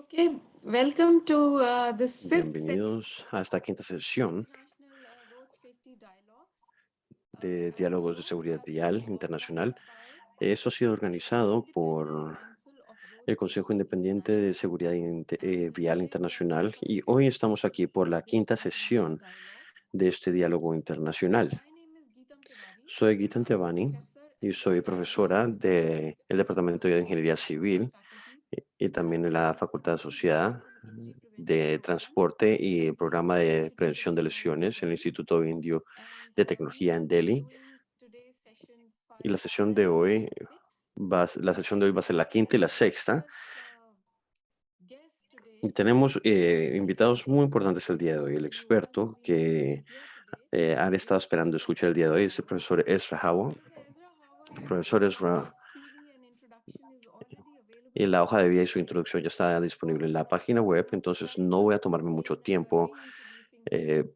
Okay, welcome to this fifth session Bienvenidos a esta quinta sesión International Road Safety Dialogues. de As you Diálogos de know, Seguridad this Vial dialogue was Internacional. inspired Esto ha sido by the organizado Independent por Council of Road el Consejo Safety Independiente de International. Seguridad And Vial today we are Internacional y connecting hoy estamos aquí por la this quinta sesión dialogue. de este diálogo internacional. My name is Geetam Tiwari. Soy Gitan I'm a Tebani professor y at soy profesora DISC del Departamento de Road Ingeniería Safety Design Civil faculty, y también de and la also Facultad de the Sociedad Institute Injury Prevention de Program Transporte y el at the Programa de Institute of Prevención de Technology, Lesiones en el Delhi. Instituto Indio And de we Tecnología will en be Delhi. doing today's session Y la 5 sesión de and hoy six. la sesión de hoy va a ser la quinta y la sexta. Such guests Y today. tenemos I invitados muy think importantes el día de hoy. El everyone experto will que hear today han estado is esperando Professor escuchar el día de Ezra hoy es el Howard. profesor Ezra Howard. Professor Ezra Howard's Profesor Ezra, CV and introduction is already y available on la our hoja de vida y su website. introducción ya está disponible So en la página I web, won't entonces spend no voy a much tomarme mucho in tiempo reintroducing him.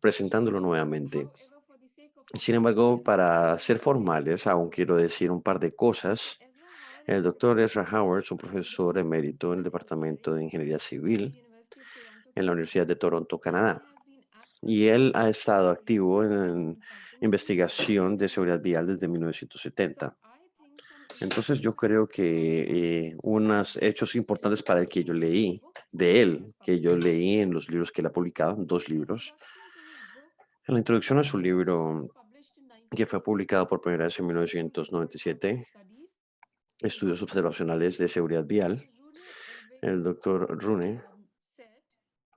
presentándolo nuevamente. However, for the sake of Sin embargo, formalities, para ser I would formales, like aún quiero to decir un par de Professor cosas. Ezra Howard is El a doctor professor Ezra of Howard es un civil profesor emérito en el Departamento engineering de Ingeniería at the Civil University of Toronto, en la Canada, Universidad de Toronto, and Canadá. he has been Y actively él ha involved estado in activo research and en consultancy investigación de since seguridad vial desde 1970. So 1970. I think some Entonces interesting yo creo facts about que him unos hechos importantes para el que yo in his leí books de and his él, que yo publications. leí en los libros que él ha publicado, dos In the libros. introduction to his book, En la introducción a su which was libro, published in que fue publicado 1997, por primera vez en Review Report of 1997, Studies, Estudios Dr. observacionales de seguridad vial, Rune Erwin el doctor Rune said,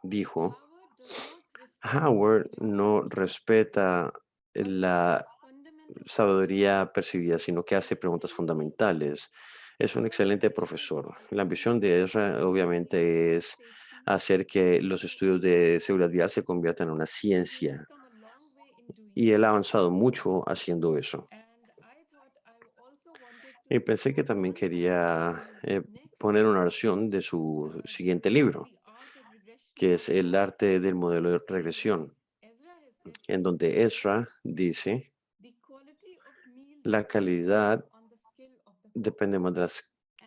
dijo, Howard does not respect Howard no innocent perspective, respeta but la asks fundamental questions. sabiduría percibida, sino que hace preguntas Excellently, fundamentales. Es un Ezra's excelente ambition is to profesor. La ambición understand de and Ezra disseminate obviamente road es safety hacer que los into estudios de seguridad vial se science. conviertan en una He has ciencia come a long way in doing y él ha so, avanzado mucho haciendo eso. and I thought I also wanted Y to pensé que quote también one sentence quería from his next poner book, una oración de su siguiente libro, The Art of que Regressional es El arte del modelo de in which regresión, Ezra has said en two donde words: Ezra dice, the quality of meal la depends calidad on the skill of the cook, depende más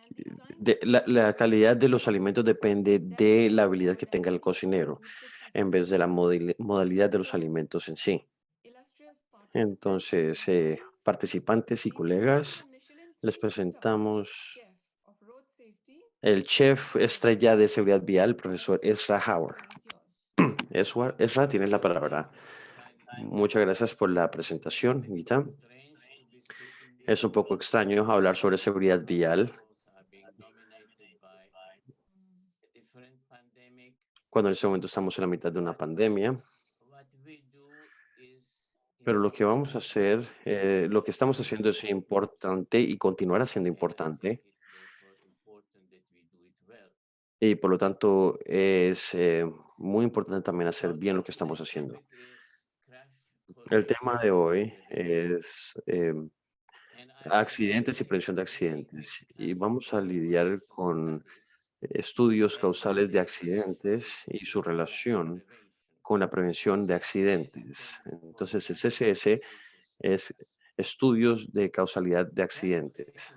and the time of la cooking calidad de los alimentos depende that's de la what habilidad que Howard tenga el actually cocinero, would en vez de precisely la say. modalidad de los So, alimentos en sí. illustrious participants and Entonces, colleagues, participantes y introducing the colegas, Michelin les 3-star presentamos chef of road safety, el chef Professor Ezra estrella de Howard. seguridad vial, profesor Ezra The Howard. floor is yours. Ezra, tienes la palabra. Muchas gracias por la presentación, Gita. Es un poco extraño hablar sobre seguridad vial cuando en este momento estamos en la mitad de una pandemia, pero lo que vamos a hacer, lo que estamos haciendo es importante y continuará siendo importante, y por lo tanto es muy importante también hacer bien lo que estamos haciendo. El tema de hoy es accidentes y prevención de accidentes, y vamos a lidiar con estudios causales de accidentes y su relación con la prevención de accidentes. Entonces, el CCS es estudios de causalidad de accidentes.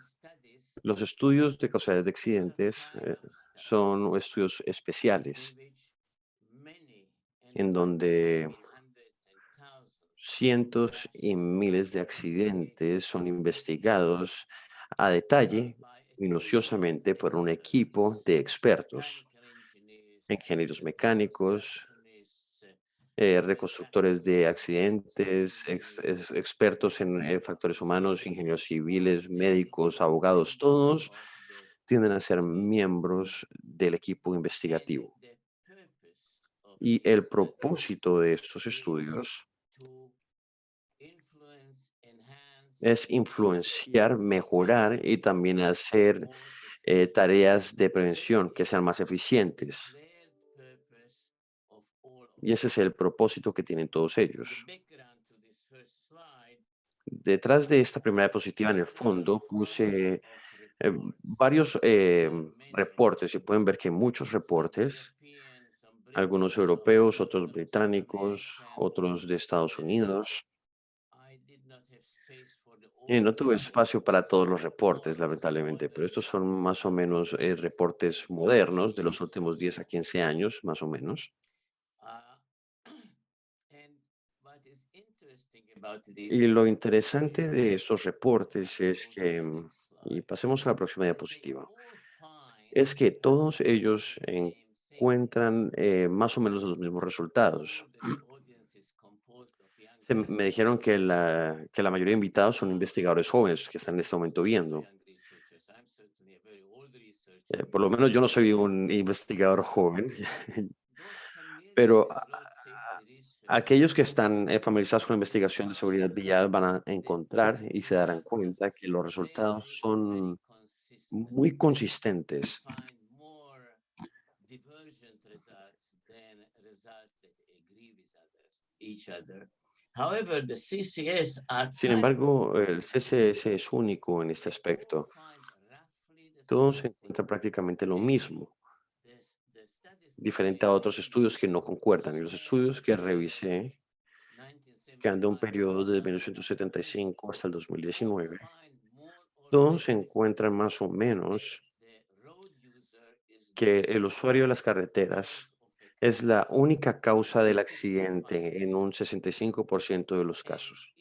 Los estudios de causalidad de accidentes son estudios especiales en donde cientos y miles de accidentes son investigados a detalle, minuciosamente, por un equipo de expertos, ingenieros mecánicos, reconstructores de accidentes, expertos en factores humanos, ingenieros civiles, médicos, abogados, todos tienden a ser miembros del equipo investigativo. Y el propósito de estos estudios es influenciar, mejorar y también hacer tareas de prevención que sean más eficientes. Y ese es el propósito que tienen todos ellos. Detrás de esta primera diapositiva, en el fondo, puse varios reportes y pueden ver que muchos reportes, algunos europeos, otros británicos, otros de Estados Unidos. No tuve espacio para todos los reportes, lamentablemente, pero estos son más o menos reportes modernos de los últimos 10 a 15 años, más o menos. Y lo interesante de estos reportes es que, y pasemos a la próxima diapositiva, es que todos ellos encuentran más o menos los mismos resultados. Me dijeron que la mayoría de invitados son investigadores jóvenes que están en este momento viendo. Por lo menos yo no soy un investigador joven, pero aquellos que están familiarizados con la investigación de seguridad vial van a encontrar y se darán cuenta que los resultados son muy consistentes. Sin embargo, el CSS es único en este aspecto. Todos encuentran prácticamente lo mismo, diferente a otros estudios que no concuerdan. Y los estudios que revisé, que han de un periodo desde 1975 hasta el 2019, todos encuentran más o menos que el usuario de las carreteras es la única causa del accidente en un 65% de los casos.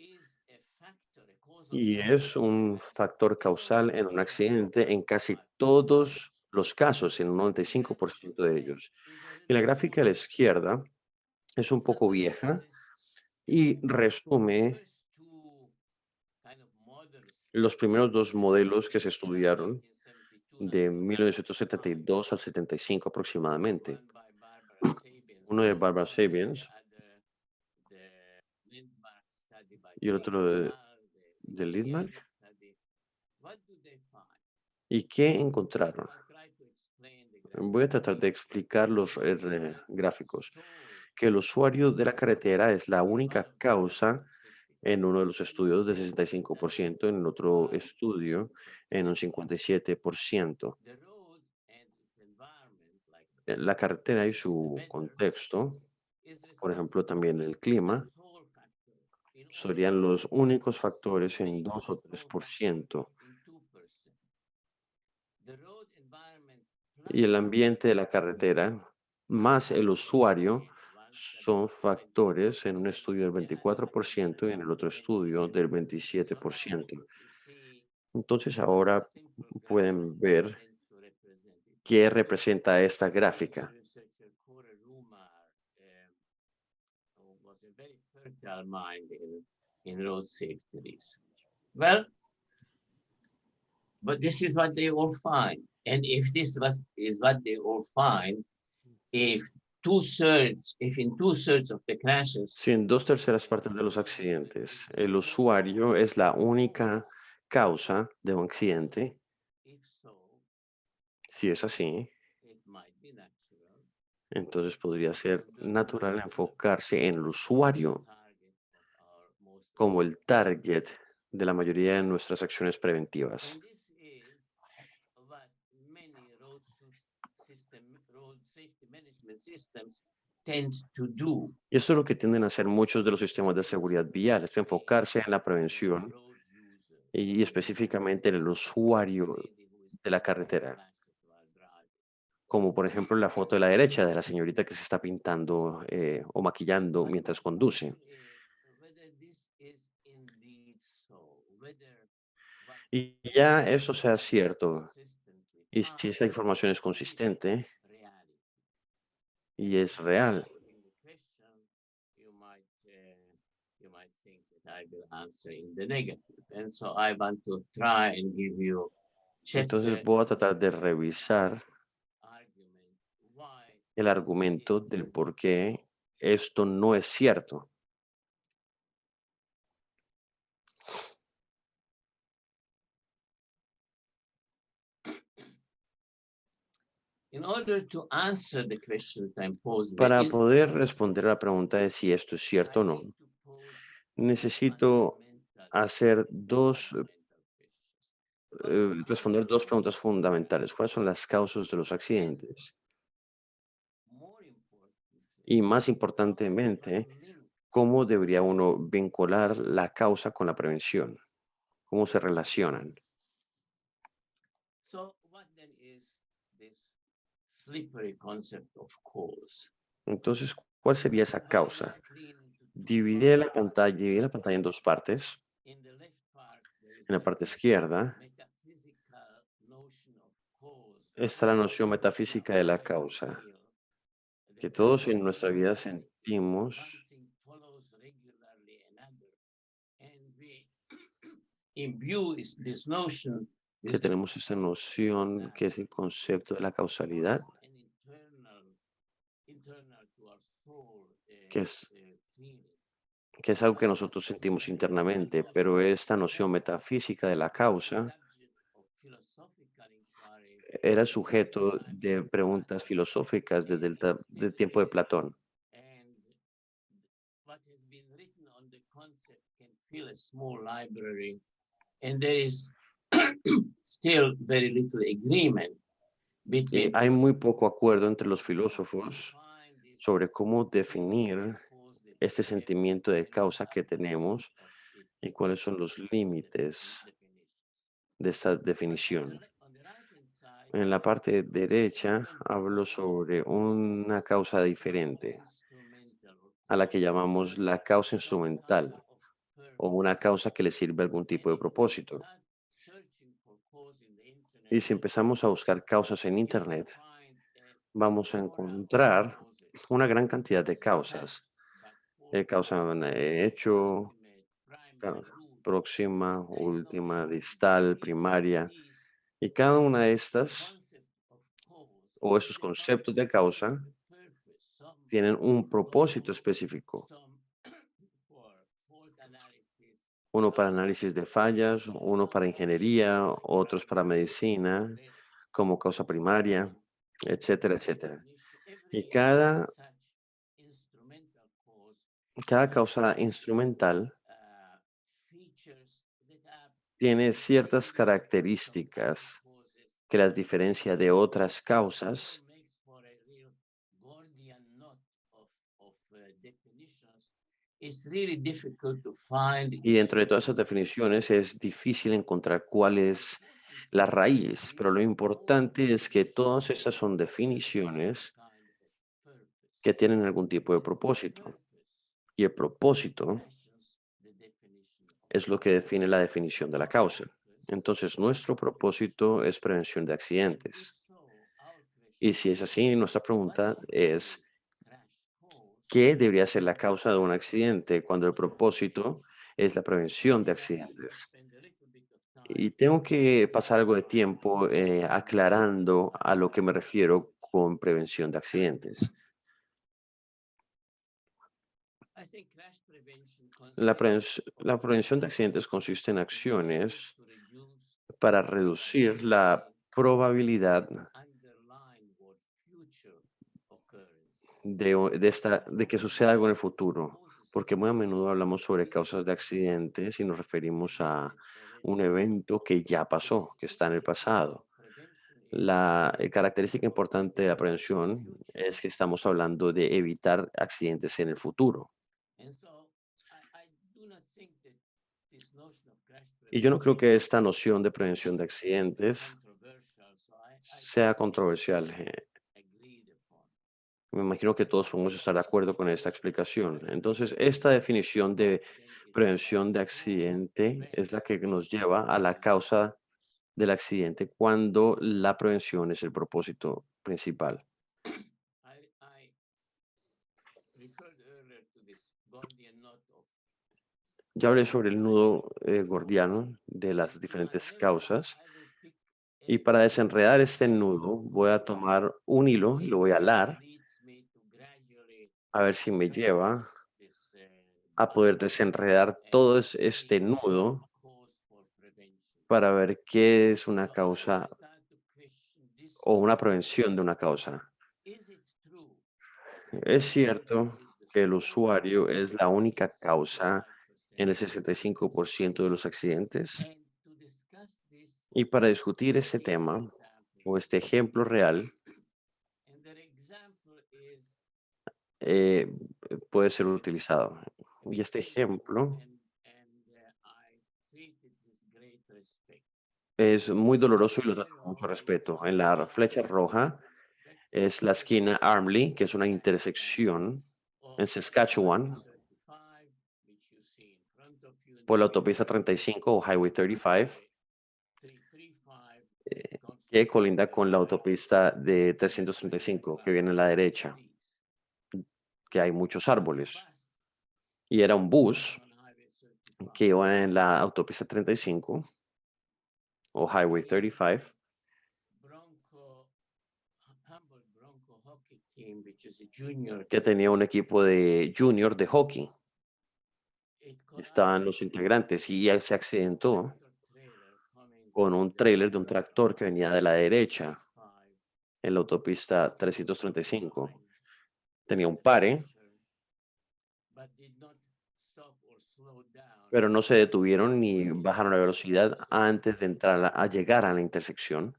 Y es un factor causal en un accidente en casi todos los casos, en un 95% de ellos. Y la gráfica a la izquierda es un poco vieja y resume los primeros dos modelos que se estudiaron de 1972 al 75 aproximadamente. Uno de Barbara Sabians y el otro de Lidmark. ¿Y qué encontraron? Voy a tratar de explicar los gráficos. Que el usuario de la carretera es la única causa en uno de los estudios de 65%, en el otro estudio en un 57%. La carretera y su contexto, por ejemplo, también el clima, serían los únicos factores en 2 o 3%. Y el ambiente de la carretera, más el usuario, son factores en un estudio del 24% y en el otro estudio del 27%. Entonces ahora pueden ver qué representa esta gráfica. Well, but this is what they all find. And if is what they all find, if in two-thirds of the crashes, Si en 2/3 partes de los accidentes el usuario es la única causa de un accidente, if so, si es así, it might be natural. entonces podría ser natural enfocarse en el usuario Target of our most como el target de la mayoría de nuestras acciones preventivas. and this is what many road safety management systems tend to do. Y esto es lo que tienden a hacer muchos de los sistemas de seguridad vial, es enfocarse en la prevención Road user, y específicamente en el usuario lady who is de la wearing carretera, glasses while driving. como por ejemplo la foto de la derecha de la señorita que se está pintando o maquillando But mientras the conduce. question is whether this is indeed so, whether what Y ya eso sea we cierto, consistently y si find esa información es is consistente reality. y And es real, asking the question, you might think that I will answer in the negative. And so I want to try and give you entonces chapter voy a tratar de revisar argument why el this argumento is. del por qué esto no es cierto. In order to answer the question that I'm posed, Para poder responder a la pregunta de si esto es cierto I o no, need to pose necesito hacer fundamental questions. responder dos preguntas fundamentales. ¿Cuáles son las causas de los accidentes? More importantly, Y más how importantemente, to link ¿cómo debería uno vincular la causa con la prevención? cómo se relacionan. So what then is this slippery concept of cause? Entonces, ¿cuál sería esa causa? Divide la pantalla en dos partes. In the left part, there is En la parte izquierda metaphysical notion of cause, está la noción metafísica de la causa, que todos en nuestra vida sentimos something follows regularly another, and we imbue this notion que with tenemos esta noción que es el concepto de la causalidad, an internal to our soul que es, feeling. que es algo que nosotros sentimos internamente, pero esta noción metafísica de la causa era el sujeto de preguntas filosóficas desde del tiempo de Platón. And what has been written on the concept can fill a small library, and there is still very little agreement Y between hay muy poco acuerdo entre los filósofos sobre cómo definir este sentimiento de causa que tenemos y cuáles son los límites de esta definición. En la parte derecha hablo sobre una causa diferente, a la que llamamos la causa instrumental, o una causa que le sirve algún tipo de propósito. Y si empezamos a buscar causas en Internet, vamos a encontrar una gran cantidad de causas. Causa hecho, causa próxima, última, distal, primaria. Y cada una de estas, o estos conceptos de causa, tienen un propósito específico. Uno para análisis de fallas, uno para ingeniería, otros para medicina, como causa primaria, etcétera, etcétera. Y cada causa instrumental tiene ciertas características que las diferencia de otras causas y dentro de todas esas definiciones es difícil encontrar cuál es la raíz, pero lo importante es que todas estas son definiciones que tienen algún tipo de propósito. Y el propósito es lo que define la definición de la causa. Entonces, nuestro propósito es prevención de accidentes. Y si es así, nuestra pregunta es, ¿qué debería ser la causa de un accidente cuando el propósito es la prevención de accidentes? Y tengo que pasar algo de tiempo aclarando a lo que me refiero con prevención de accidentes. La prevención de accidentes consiste en acciones para reducir la probabilidad de que suceda algo en el futuro, porque muy a menudo hablamos sobre causas de accidentes y nos referimos a un evento que ya pasó, que está en el pasado. La característica importante de la prevención es que estamos hablando de evitar accidentes en el futuro. Y yo no creo que esta noción de prevención de accidentes sea controversial. Me imagino que todos podemos estar de acuerdo con esta explicación. Entonces, esta definición de prevención de accidente es la que nos lleva a la causa del accidente cuando la prevención es el propósito principal. Ya hablé sobre el nudo gordiano de las diferentes causas y para desenredar este nudo voy a tomar un hilo y lo voy a alar a ver si me lleva a poder desenredar todo este nudo para ver qué es una causa o una prevención de una causa. Es cierto que el usuario es la única causa en el 65% de los accidentes. Y para discutir ese tema o este ejemplo real, eh, puede ser utilizado. Y este ejemplo es muy doloroso y lo trato con mucho respeto. En la flecha roja es la esquina Armley, que es una intersección en Saskatchewan por la autopista 35 o Highway 35, que colinda con la autopista de 335, que viene a la derecha, que hay muchos árboles. Y era un bus que iba en la autopista 35 o Highway 35, que tenía un equipo de junior de hockey. Estaban los integrantes y él se accidentó con un tráiler de un tractor que venía de la derecha en la autopista 335. Tenía un pare, pero no se detuvieron ni bajaron la velocidad antes de entrar a llegar a la intersección.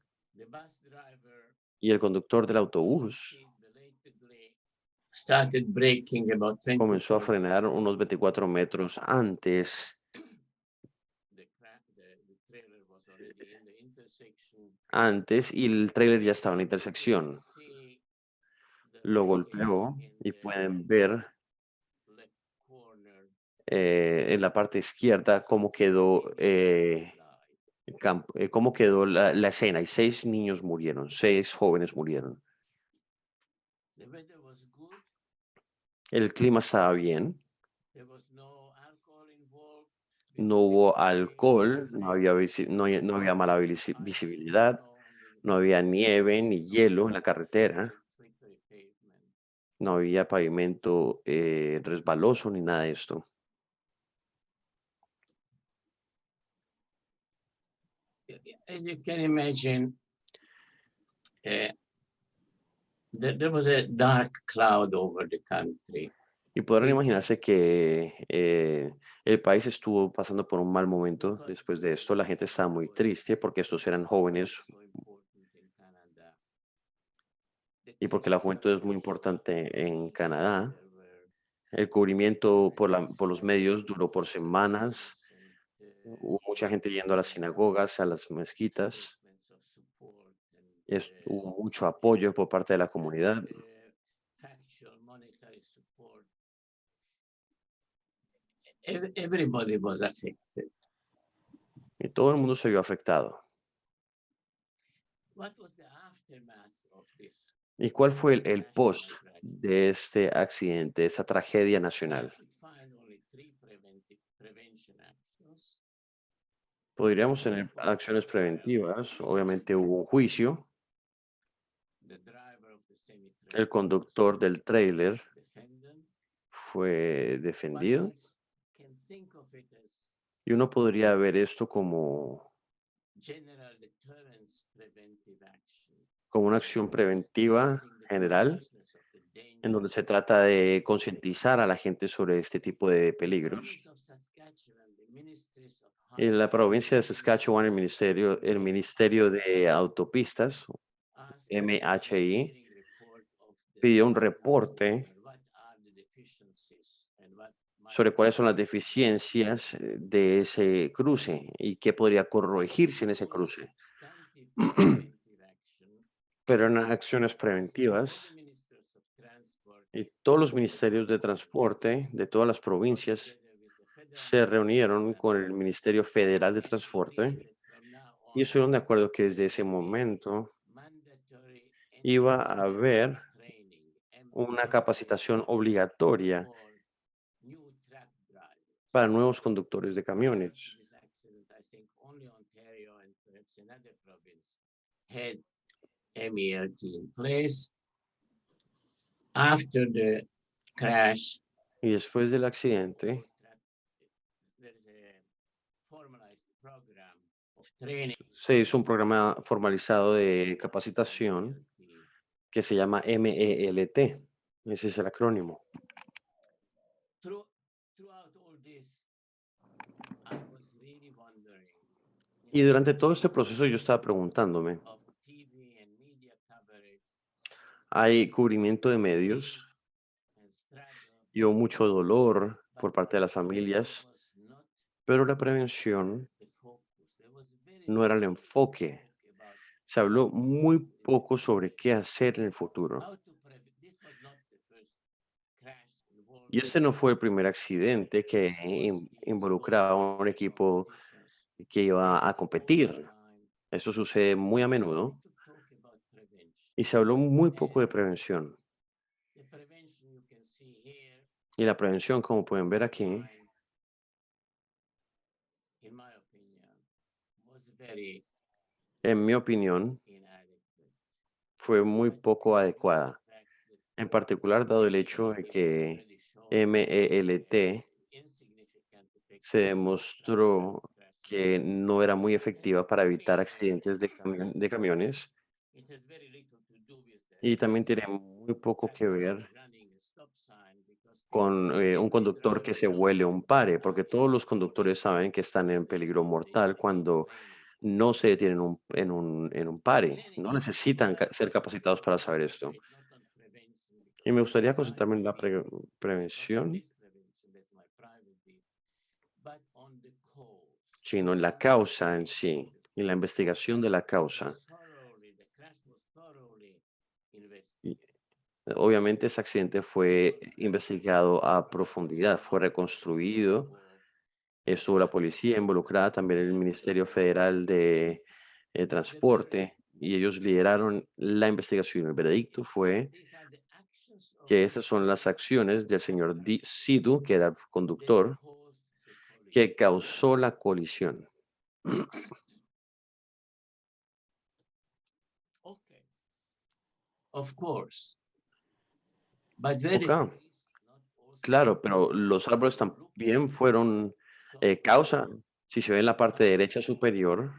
Y el conductor del autobús started braking about 20 comenzó a feet. frenar unos 24 metros antes, The trailer was already in the intersection. y el tráiler ya estaba en la You intersección. see the Lo wreckage golpeó in y the pueden ver left corner. en la parte izquierda cómo quedó, cómo quedó la escena. Y 6 niños murieron, 6 jóvenes murieron. The weather was good. El clima estaba bien, There was no alcohol involved. no hubo alcohol, no había, no había mala visibilidad, no había nieve ni hielo en la carretera, no había pavimento resbaloso ni nada de esto. As you can imagine, there was a dark cloud over the country. Y podrán Sí. imaginarse que el país estuvo pasando por un mal momento después de esto. La gente estaba muy triste porque estos eran jóvenes y porque la juventud es muy importante en Canadá. El cubrimiento por los medios duró por semanas. Hubo mucha gente yendo a las sinagogas, a las mezquitas. Hubo mucho apoyo por parte de la comunidad. Everybody was affected. Y todo el mundo se vio afectado. What was the aftermath of this? ¿Y cuál fue el post de este accidente, esa tragedia I nacional? could find only 3 prevention actions. Podríamos tener acciones preventivas. Obviamente hubo un juicio. The driver of the semi-trailer El conductor del tráiler defendant, fue but defendido. we can think of it as Y uno podría ver esto como general deterrence preventive action. una acción preventiva general, en donde se trata de concientizar a la gente sobre este tipo de peligros. En la provincia de Saskatchewan, el Ministerio de Autopistas, MHI, pidió un reporte sobre cuáles son las deficiencias de ese cruce y qué podría corregirse en ese cruce. Pero en acciones preventivas, y todos los ministerios de transporte de todas las provincias se reunieron con el Ministerio Federal de Transporte y estuvieron de acuerdo que desde ese momento iba a haber una capacitación obligatoria para nuevos conductores de camiones. MELT in place. After the crash, Y después del accidente, there is a formalized program of training se hizo un programa formalizado de capacitación que se llama MELT. Ese es el acrónimo. Throughout all this, I was really wondering Y durante todo este proceso yo estaba preguntándome, of TV and media coverage hay cubrimiento de medios and struggle, y hubo mucho dolor por but parte de las that familias, was not pero la prevención the focus. There was very no era el enfoque. Se habló muy poco sobre qué hacer en el futuro. Y este no fue el primer accidente que involucraba a un equipo que iba a competir. Eso sucede muy a menudo y se habló muy poco de prevención. Y la prevención, como pueden ver aquí, en mi opinión, fue muy poco adecuada. En particular, dado el hecho de que MELT se demostró que no era muy efectiva para evitar accidentes de camiones y también tiene muy poco que ver con un conductor que se vuele un pare, porque todos los conductores saben que están en peligro mortal cuando no se detienen en un pare. No necesitan ser capacitados para saber esto. Y me gustaría concentrarme en la prevención, sino en la causa en sí, y la investigación de la causa. Y, obviamente ese accidente fue investigado a profundidad, fue reconstruido, estuvo la policía involucrada, también el Ministerio Federal de Transporte, y ellos lideraron la investigación. El veredicto fue que estas son las acciones del señor Sidhu, que era el conductor, que causó la colisión. Of course. But Ok, very claro, pero los árboles también fueron causa. Si se ve en la parte derecha superior,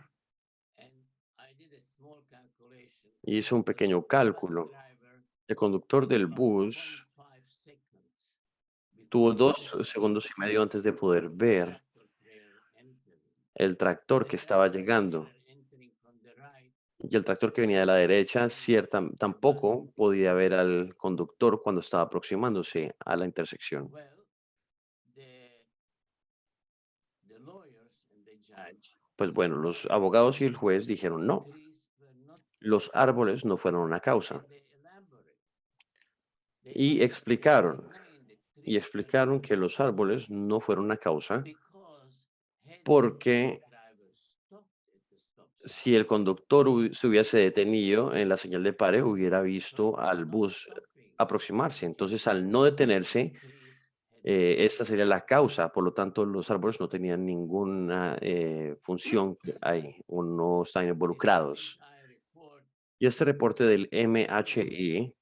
hice un pequeño cálculo. El conductor del bus tuvo 2,5 segundos antes de poder ver el tractor que estaba llegando. Y el tractor que venía de la derecha tampoco podía ver al conductor cuando estaba aproximándose a la intersección. Pues bueno, los abogados y el juez dijeron no, los árboles no fueron una causa. Y explicaron que los árboles no fueron una causa porque si el conductor se hubiese detenido en la señal de pare, hubiera visto al bus aproximarse. Entonces, al no detenerse, esta sería la causa. Por lo tanto, los árboles no tenían ninguna función ahí o no están involucrados. Y este reporte del MHI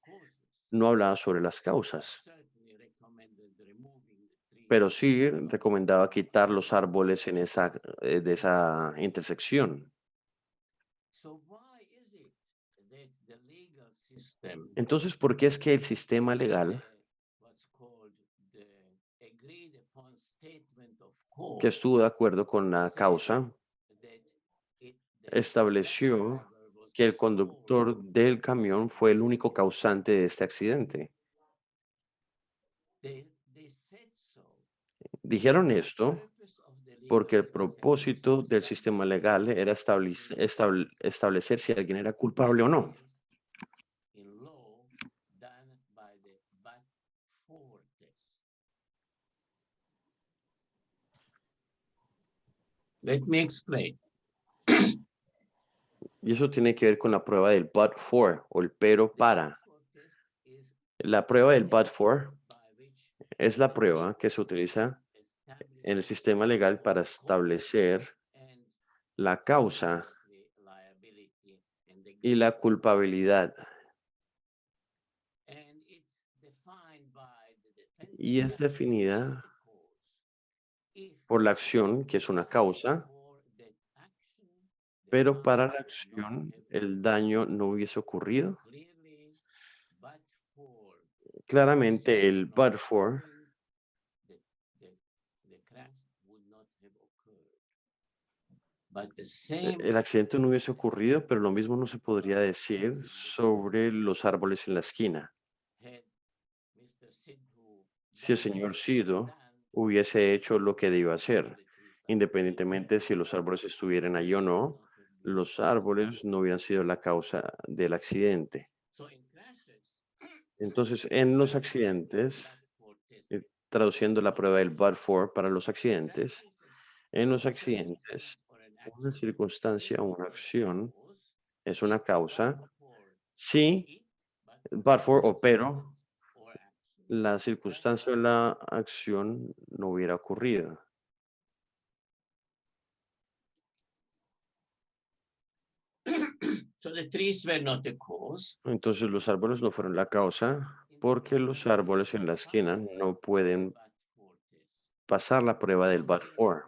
no hablaba sobre las causas, pero sí recomendaba quitar los árboles de esa intersección. Entonces, ¿por qué es que el sistema legal que estuvo de acuerdo con la causa estableció que el conductor del camión fue el único causante de este accidente? Dijeron esto porque el propósito del sistema legal era establecer si alguien era culpable o no. Let me explain. Y eso tiene que ver con la prueba del but for o el pero para. La prueba del but for es la prueba que se utiliza en el sistema legal para establecer la causa y la culpabilidad. Y es definida por la acción, que es una causa, pero para la acción el daño no hubiese ocurrido. Claramente el but for el accidente no hubiese ocurrido, pero lo mismo no se podría decir sobre los árboles en la esquina. Si el señor Sido hubiese hecho lo que debió hacer, independientemente si los árboles estuvieran ahí o no, los árboles no hubieran sido la causa del accidente. So in crashes, Entonces, en los the accidentes, Bradford test traduciendo la prueba del Bradford para los in accidentes, crashes, en los a circumstance accidentes, or an una action circunstancia o is una a acción cause es if una causa but for si it, but for Bradford o the pero event or action, la that circunstancia o action la acción no hubiera ocurrido. so the trees were not the cause. Entonces los árboles no fueron la causa porque los árboles en la esquina no pueden pasar la prueba del Bradford.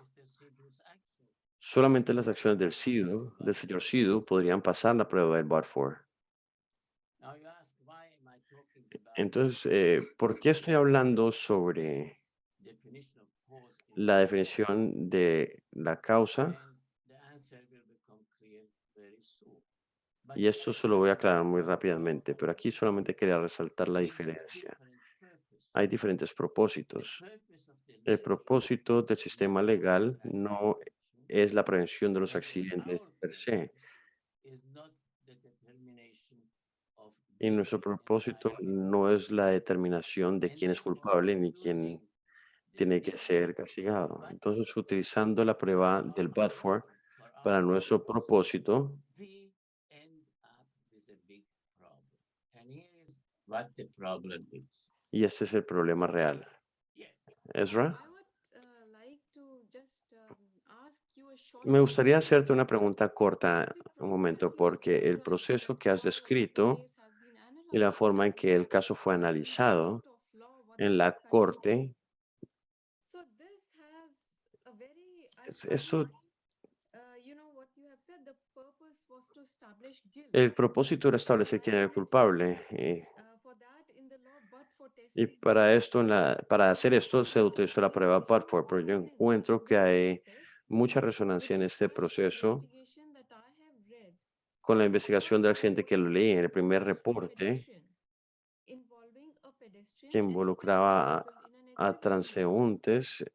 Solamente las acciones del señor Sidhu, podrían pasar la prueba del Bradford. Entonces, ¿por qué estoy hablando sobre la definición de la causa? Y esto se lo voy a aclarar muy rápidamente, pero aquí solamente quería resaltar la diferencia. Hay diferentes propósitos. El propósito del sistema legal no es la prevención de los accidentes per se. Y nuestro propósito no es la determinación de quién es culpable ni quién tiene que ser castigado. Entonces, utilizando la prueba del Bradford para nuestro propósito, we end up with a big problem. And here is what the problem is. y este es el problema real. Yes. Ezra, I would like to just ask you a short me gustaría question. hacerte una pregunta corta The un process momento, you porque el described proceso que how has the descrito case has been y la analyzed forma en que el and caso fue in analizado court of law, what the en la discussion is. corte, So this has a very, I find eso, it, what you have said, the purpose was to establish guilt. el propósito era establecer And quién era el definitely, culpable. for that in the law, but for test Y is para used. esto, para hacer esto, se But utilizó la is prueba how Bradford, pero yo often encuentro in que this hay process, mucha with resonancia en the este first proceso investigation that I have read, con la there investigación was del one accidente que lo leí en el primer reporte petition involving a pedestrian que and a taxi involucraba vehicle in an a exhibition area. transeúntes.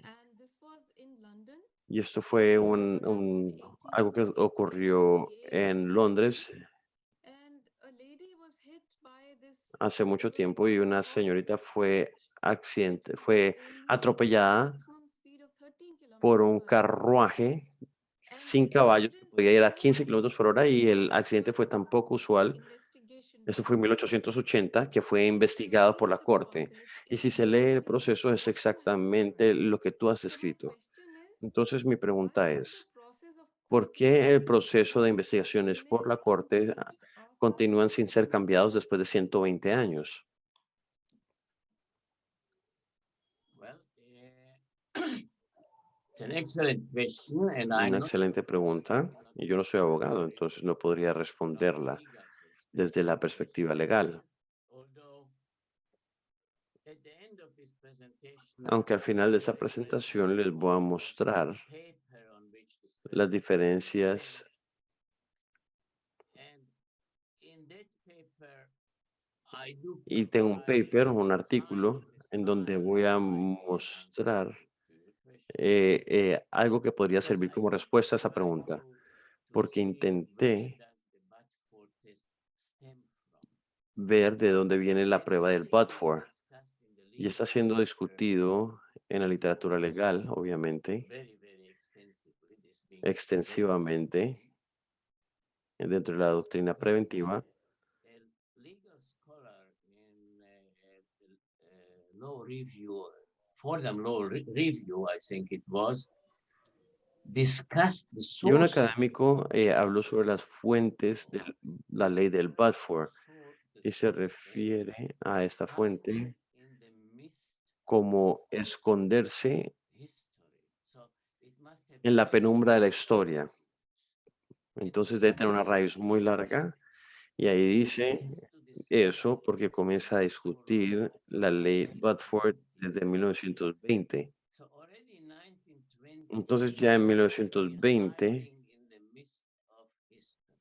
And this was in London. Y esto fue Perhaps in algo que 1880 in the ocurrió Gale en area. Londres And a lady was hit by this hace mucho tiempo y motorcycle una horse señorita cart with fue only atropellada maximum speed of 13 por kilometers un per hour. carruaje And sin the caballos que incident podía was ir a so 15 kilómetros por hora y el unusual accidente fue that tan poco usual. investigation Eso fue en began. 1880, que fue And if you investigado por read la the corte. process, Y it si se is lee el proceso, exactly es what you have exactamente described. lo que tú has So my descrito. question is, Entonces, mi why pregunta was the es, process of ¿por court qué el proceso de investigation investigaciones por remained la corte unchanged after continúan sin ser 120 cambiados years? después de 120 años? Well, it's an excellent question, and I'm Una not excelente pregunta. cannot Y yo no soy abogado, answer it entonces no podría from responderla legal desde la perspective. perspectiva legal. Although at the end of this presentation, Aunque al final de I esta will presentación les voy a mostrar paper on which this las presentation diferencias and in that paper I do y tengo un provide paper, un a artículo, kind of a en donde summary voy a of my answer mostrar to your question algo que podría because servir I como did respuesta a esa try pregunta, to porque see where intenté does the Bradford test stem from. ver de dónde viene la And prueba it del is being Bradford. discussed in the Y está legal siendo literature discutido en la literatura course legal, obviamente, very extensively. This being very extensivamente, dentro de la doctrina and preventiva. a legal scholar in law review, Fordham Review, I think it was, discussed the Y un source académico habló sobre las fuentes de la ley del Bradford y se refiere a esta fuente in the midst como esconderse history. So it must have en la very penumbra de la long historia. and Entonces debe because tener una of this raíz muy larga y ahí dice begins to discuss eso porque comienza a discutir la ley Bradford desde 1920. so already in 1920 Entonces ya en we 1920 hiding in the midst of history.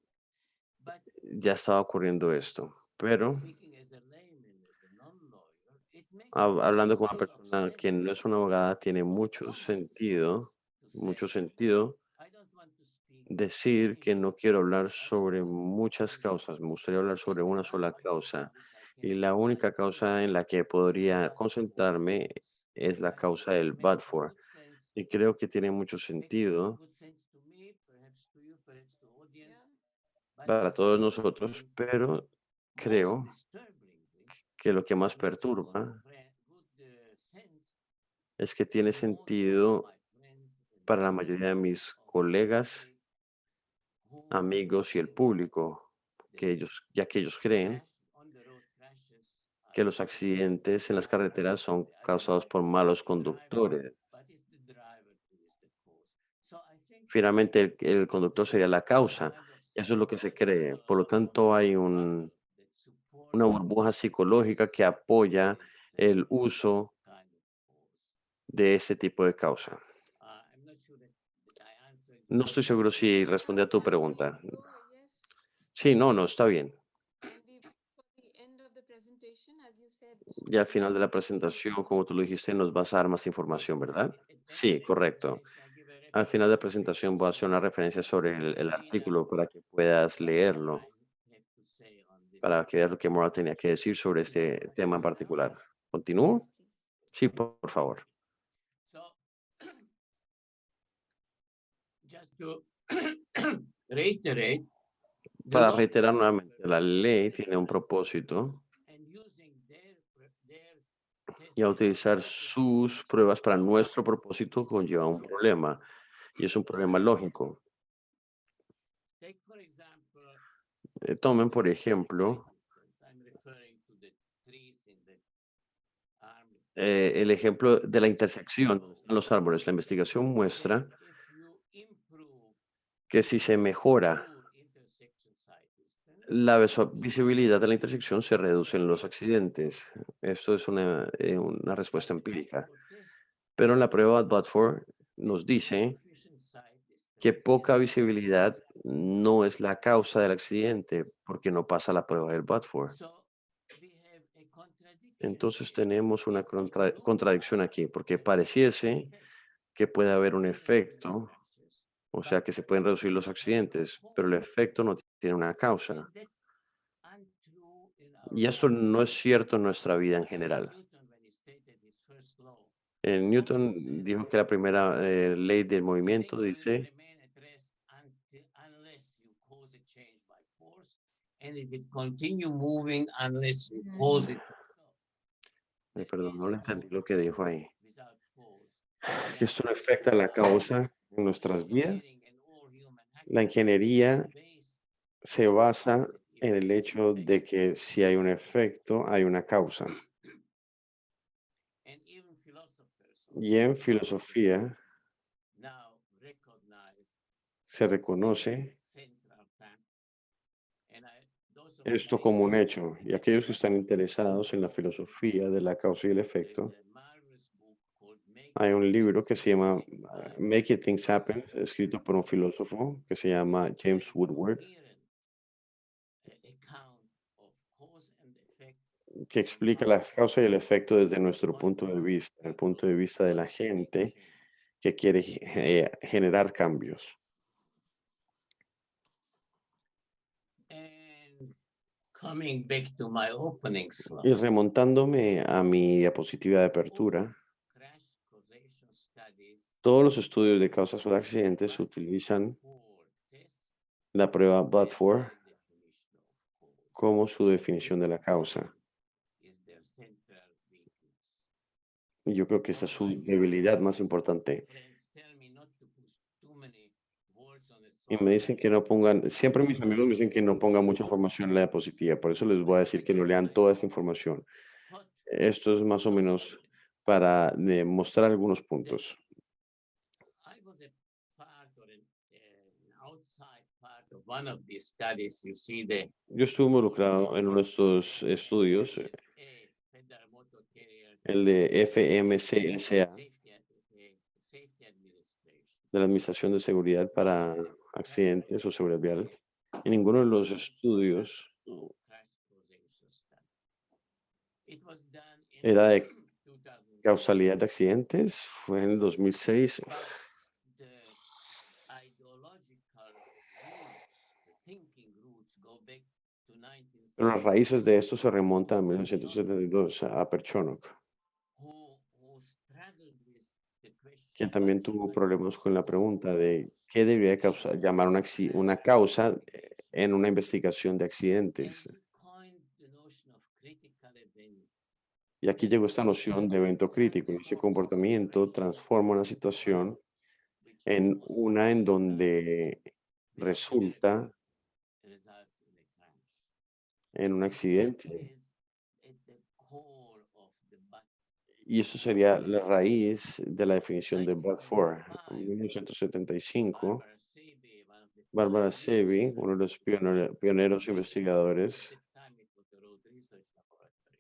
But ya estaba ocurriendo esto. Pero speaking as a layman, as a non-lawyer, it makes a great hablando con una deal of persona que no sense es una abogada, tiene for mucho common sense to say, sentido, I don't want to speak decir que no quiero hablar sobre muchas causas. Me gustaría hablar sobre una sola causa. Y la única causa en la que podría concentrarme es la causa del Balfour. Y creo que tiene mucho sentido Yeah. para todos nosotros, pero creo que lo que más perturba es que tiene sentido para la mayoría de mis colegas, amigos y el público, ya que ellos creen que los accidentes en las carreteras son causados por malos conductores. Finalmente, el conductor sería la causa. Eso es lo que se cree. Por lo tanto, hay una burbuja psicológica que apoya el uso de ese tipo de causa. No estoy seguro si respondí a tu pregunta. Go, yes. Sí, no, está bien. And we for the end of the presentation, as you said. Y al final de la presentación, como tú lo dijiste, nos vas a dar más información, ¿verdad? Sí, correcto. Al final de la presentación voy a hacer una referencia sobre el artículo para que puedas leerlo, para que veas lo que Moral tenía que decir sobre este tema en particular. Yes, ¿Continúo? please. Sí, por favor. Just to reiterate, the Para law reiterar nuevamente, la ley tiene un propósito and using their y al utilizar sus pruebas para nuestro propósito conlleva un problema, y es un problema lógico. take for example Tomen, por ejemplo, I'm referring to the trees in the army. el ejemplo de la intersección donde están los árboles. La investigación muestra If you improve que si se mejora your intersection site distance, la visibilidad de la intersección, se reducen los accidentes. Esto es una respuesta empírica. Pero en la prueba Bradford nos dice sufficient site que distance poca visibilidad no es la causa del accidente porque no pasa la prueba del Bradford. so we have a contradiction Entonces here. tenemos una If we do contradicción aquí porque pareciese que puede haber un efecto, crashes, o sea que se pueden reducir los accidentes, pero el efecto no tiene una causa. that's untrue in our Y esto life. no es cierto en nuestra vida en general. Newton, when he stated his first law, Newton dijo que la primera ley del movimiento things will dice remain at rest unless you cause a change by force, and it will continue moving unless you cause it to stop. perdón, no le entendí lo que dijo ahí, Without cause. que esto no afecta la causa en nuestras vidas. La ingeniería se basa en el hecho de que si hay un efecto, hay una causa. Y en filosofía se reconoce esto como un hecho. Y aquellos que están interesados en la filosofía de la causa y el efecto, hay un libro que se llama Make Things Happen, escrito por un filósofo que se llama James Woodward, que explica las causas y el efecto desde nuestro punto de vista, el punto de vista de la gente que quiere generar cambios. And coming back to my opening Y slide, remontándome a mi diapositiva de apertura, crash causation studies todos los estudios de causas o de accidentes utilizan for test la prueba Bradford definition of cause como su definición de la causa. is their central weakness. Y yo creo que esa es su debilidad más importante. Friends tell me not to put too many words on a Y slide. me dicen que no pongan, siempre mis amigos me dicen que no pongan mucha información en la diapositiva, por eso les voy a decir que no lean toda esta información. But Esto es más o menos para demostrar algunos puntos. I was a part or an outside part of one of these studies. You see the Yo estuve involucrado en uno de estos estudios, FMCSA, Federal Motor Carrier el de FMCSA, Safety Administration. de la Administración de Seguridad para Accidentes o Seguridad Vial. En ninguno de los estudios Crash causation study. It was done in era de 2006. causalidad de accidentes, fue en el 2006. But the ideological Pero las raíces de esto se remontan a 1972, a Perchonok, who struggled with the quien question también what tuvo should problemas con la pregunta de cause qué debería major llamar una crash causa events. en una investigación de And accidentes. he coined the notion of critical event Y aquí that llegó esta noción de behaves evento crítico, y ese transforms a comportamiento situation transforma una into one situación which en almost una en always donde resulta results in a crash. en un And that accidente. is at the core of the but Y eso for sería la raíz de la definición de But for. 1975. En 1975, Barbara Seavey, one of the Barbara Seavey, pioneers uno de los in pioneros investigating, investigadores at that time it was the Road Research Laboratory,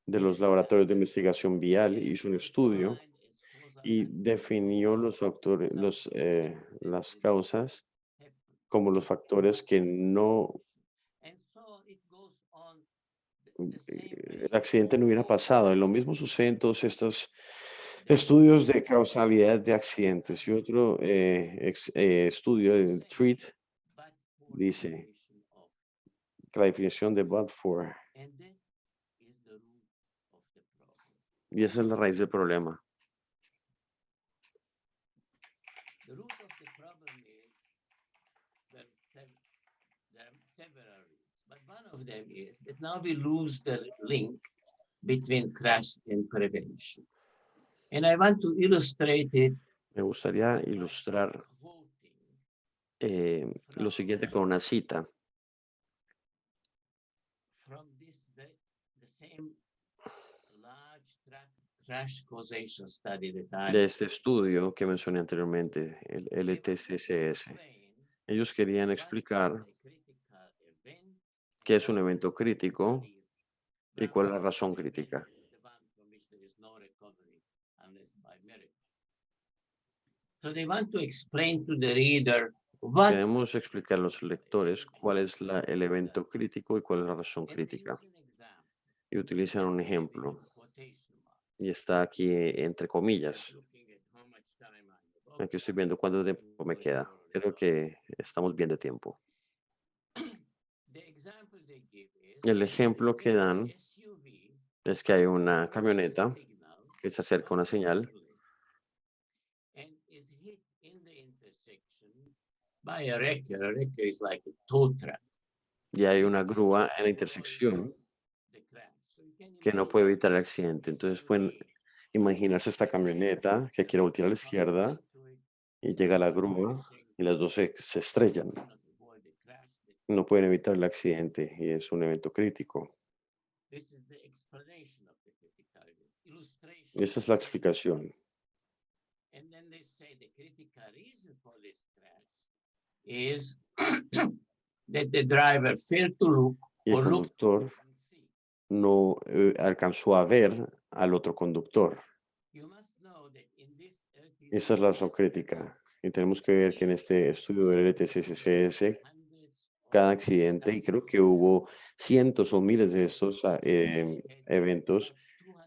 de los laboratorios de investigación vial, and hizo un he estudio defined as causal y factors definió los factores, substances that las did not causas happen como los factores que no, and so it goes on the same el way accidente no hubiera all pasado. Y lo mismo sucede en todos estos the estudios de causalidad de accidentes. Y otro estudio, el same TREAT, but for dice definition of, que la definición de but for, and that is the root of the problem. y esa es la raíz del problema. The root of the problem is there are several roots, but one of them is that now we lose the link between crash and prevention. And I want to illustrate it Me gustaría by ilustrar quoting lo siguiente con una cita from the same large crash causation study that de este estudio que mencioné anteriormente, el they wanted to LTCCS. explain Ellos querían what is explicar a critical event qué and es un what evento is the crítico reason. y Now, cuál es la an razón event crítica. is the one from which there is no recovery unless by miracle. So they want to explain to the reader what Queremos explicar a los lectores cuál es el evento crítico y cuál es la razón and they crítica. use an example. Y utilizan un Maybe with ejemplo, quotation mark. y está aquí entre comillas. Just looking at how much time I have. Aquí estoy viendo cuánto tiempo me queda. Creo que estamos bien de tiempo. The example they give is El ejemplo que there is dan a SUV es que hay that una makes a camioneta signal que se acerca a una not to señal turn left and is hit in the intersection by a wrecker. A wrecker is like a tow truck. y hay It una cannot grúa en la avoid intersección the crash. So you can que no puede imagine evitar el accidente. Entonces pueden SUV imaginarse esta camioneta que quiere voltear a la runs izquierda into it, y llega la both grúa crashing, y las dos se estrellan. cannot avoid the crash. No pueden evitar el accidente y es un evento crítico. This is the explanation of the critical event, illustration. Y esa es la explicación. And then they say the critical reason for this crash is that the driver failed to look Y el or looked conductor and see. no alcanzó a ver al otro conductor. You must know that in this Esa es la razón crítica. Y tenemos que ver que en este estudio del LTCCS, cada accidente, y creo que hubo cientos o miles de estos eventos,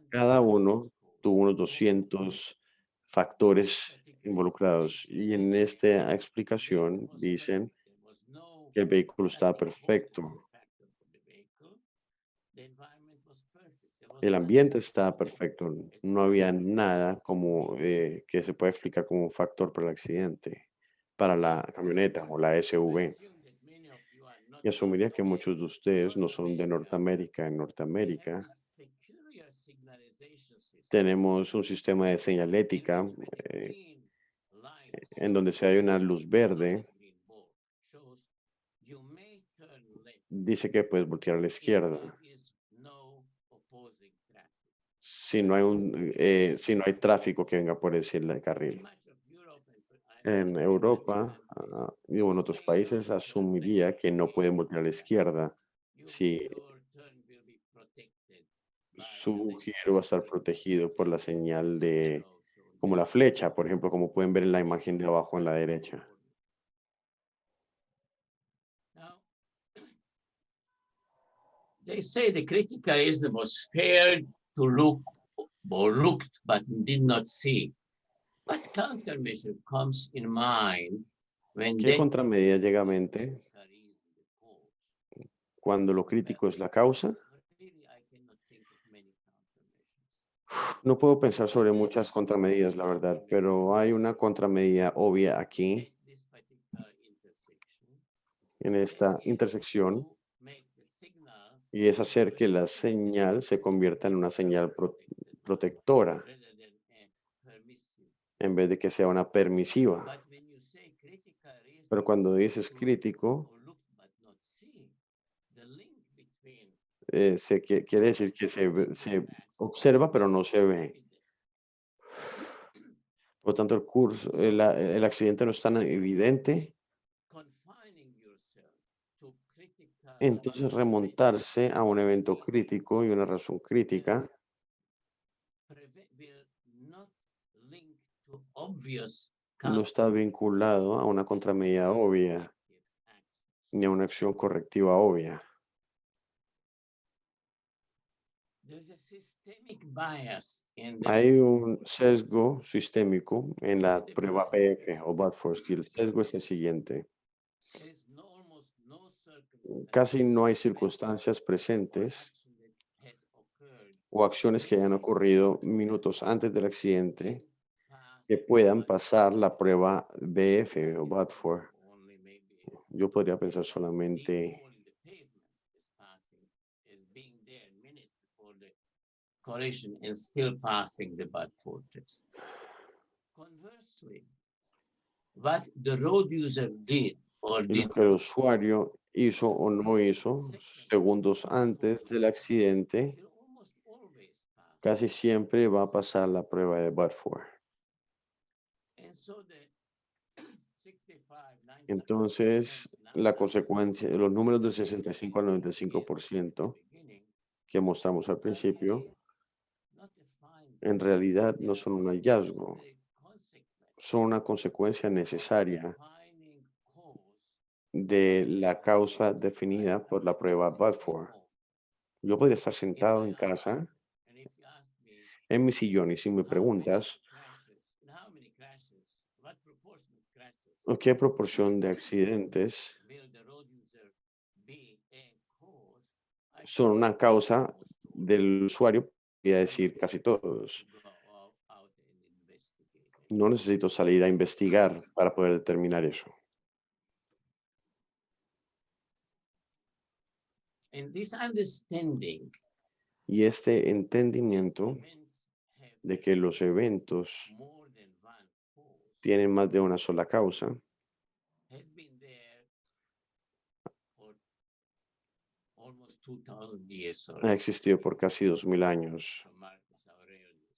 cada uno tuvo unos 200 factores involucrados. Y en esta explicación dicen que el vehículo estaba perfecto, el ambiente estaba perfecto, no había nada como que se pueda explicar como un factor para el accidente, para la camioneta o la SUV. Y asumiría que muchos de ustedes no son de Norteamérica. En Norteamérica tenemos un sistema de señalética en donde si hay una luz verde, dice que puedes voltear a la izquierda. Si no hay si no hay tráfico que venga por ese carril. En Europa y en otros países asumiría que no pueden voltear a la izquierda si su giro va a estar protegido por la señal de, como la flecha, por ejemplo, como pueden ver en la imagen de abajo en la derecha. They say the critical reason was failed to look or looked but did not see. What countermeasure comes in mind when ¿Qué that contramedida llega a mente critical reason is called? cuando lo crítico es la causa. But really, I cannot think of many countermeasures. No puedo pensar sobre muchas contramedidas, la verdad, pero hay una contramedida obvia aquí, At this particular intersection, en and esta is intersección, to make the signal y es hacer que la señal se convierta en una señal protectora rather than permissive. en vez de que sea una permisiva. But when you say critical is Pero cuando dices to crítico, look but not see, the link between quiere decir que se observa pero no se ve. Por lo tanto, el accidente no es tan evidente. confining yourself to critical Entonces, remontarse a un evento crítico y una razón crítica will not link to obvious no está vinculado a una contramedida obvia ni a una acción correctiva obvia. There's a systemic bias in the Hay un sesgo sistémico en la prueba PF o Bradford. El sesgo es el siguiente. there is almost no circumstance Casi no hay circunstancias or presentes action that has occurred o acciones que hayan ocurrido minutos antes del accidente past que puedan pasar la prueba BF o Bradford. only maybe Yo podría pensar big solamente hole in the pavement is passing is being there minutes before the collision and still passing the Bradford test. Conversely, what the road user did or en did lo que el usuario hizo o no hizo segundos antes del accidente, will almost always pass. casi siempre va a pasar la prueba de Bradford. And so the 65, 90, Entonces, la consecuencia, los números del 65 al 95% que mostramos al principio, en realidad no son un hallazgo, son una consecuencia necesaria de la causa definida por la prueba Bradford. Yo podría estar sentado en casa, en mi sillón, y si me preguntas, ¿qué proporción de accidentes son una causa del usuario? Voy a decir casi todos. No necesito salir a investigar para poder determinar eso. And this understanding Y este entendimiento events have de que los eventos more than one cause tienen más de una sola causa has been there for almost 2000 years ha already. existido por casi 2000 años. From Marcus Aurelius.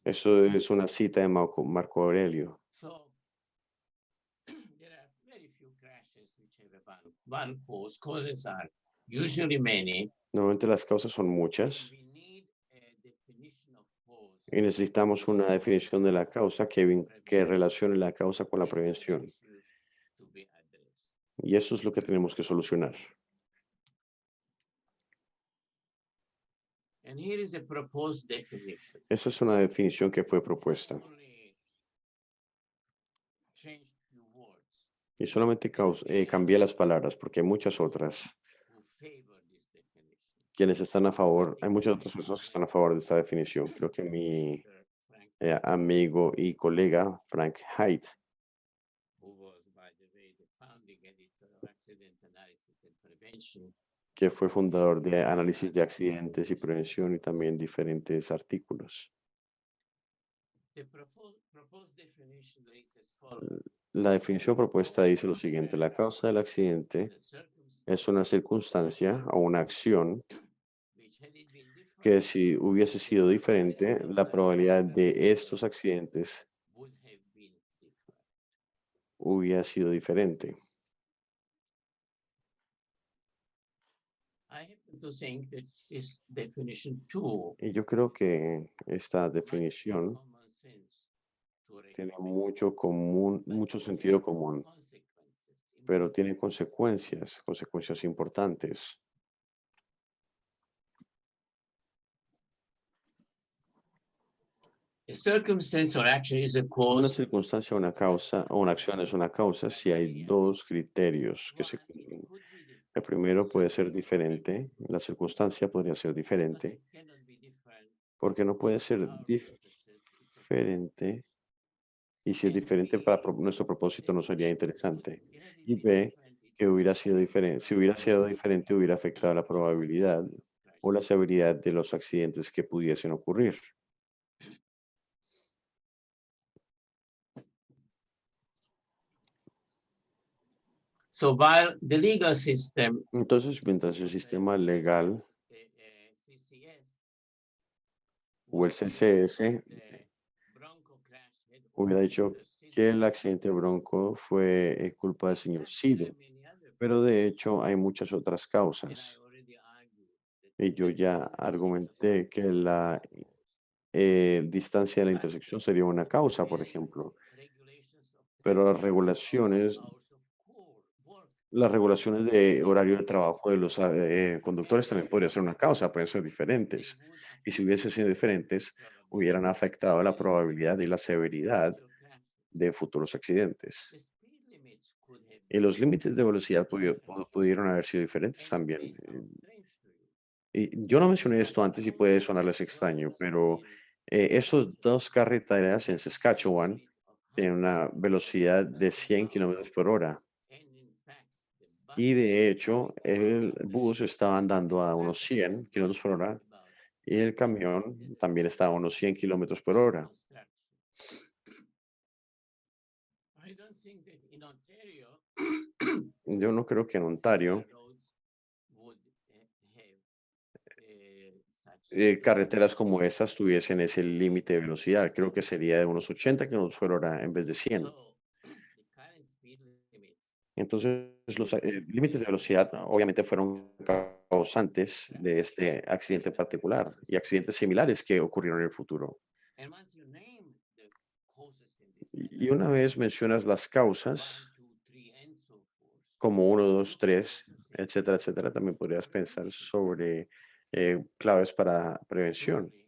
Eso es una cita de Marco Aurelio. So there are very few crashes which have one cause. Causes are usually many. Normalmente las causas son muchas We need a definition of cause. y necesitamos una definición de la causa que relacione la causa con la prevención. Issues to be addressed. Y eso es lo que tenemos que solucionar. And here is a proposed definition. Esa es una definición que fue propuesta. Only change few words Y solamente cambié las palabras porque hay muchas otras who favor this definition. quienes están a favor, hay muchas otras personas que están a favor de esta definición. Creo que mi Frank, amigo y colega Frank Haidt, who was, by the way, the founding editor of Accident Analysis and Prevention, que fue fundador de Análisis de Accidentes y Prevención y también diferentes artículos. the proposed definition reads as follows. La definición propuesta dice lo siguiente: la causa del accidente The circumstance es una circunstancia o una acción which had it been different que si hubiese sido diferente, la probabilidad de estos accidentes would have been different. hubiera sido diferente. I happen to think that this definition too Y yo creo que esta might have definición common sense to tiene recommend, but mucho it sentido has común, consequences, pero tiene consecuencias importantes. a circumstance or action is a Una cause circunstancia, una causa o una acción es una causa si hay dos criterios que se one, cumplen. it could be the El primero puede ser diferente, la circunstancia podría ser because diferente, it cannot be different porque no puede ser our purposes. It's a diferente, y si es and diferente para B, nuestro propósito no sería it could, interesante. let it Y be B, different. It que could hubiera sido affect the diferente, si hubiera sido diferente, hubiera afectado la probabilidad o la severidad de los accidentes que pudiesen ocurrir. So while the legal system, Entonces, mientras el sistema legal CCS, o el would CCS the Bronco crash had hubiera on dicho Mr. que Sidhu, el accidente Bronco fue culpa del señor there Sido, are many other pero de hecho hay muchas otras and I causas. already argued that Y yo the ya argumenté que la distancia de la intersección sería una causa, por ejemplo, regulations of pero traffic, hours of work, las regulaciones de horario de trabajo de los conductores también podría ser una causa, pueden ser they diferentes. would Y si affect hubiesen sido diferentes, probability hubieran afectado la of probabilidad y la severidad future crashes. de futuros accidentes. The speed limits could have Y los límites de velocidad different pudieron haber sido diferentes and it también. may sound strange to you. Y yo no mencioné esto antes y puede sonarles extraño, pero esos dos carreteras en Saskatchewan tienen una velocidad de 100 kilómetros por hora. And in fact, the Y buses de hecho, el bus estaba andando a unos 100 kilómetros por hora about y el camión también estaba a unos 100 kilómetros por hora. construction. I don't think that in Ontario, Yo no creo que en Ontario roads would have such carreteras como estas tuviesen ese límite de velocidad. Creo que sería de unos 80 kilómetros por hora en vez de 100. So the current speed limits Entonces, los límites de velocidad obviamente fueron causantes de este accidente en particular y accidentes similares que ocurrieron en el futuro. and once you name the causes in this Y una vez mencionas las causas, 1, 2, 3 and so forth, como uno, 2, 3, etcétera, etcétera, también podrías pensar sobre claves para prevención. surely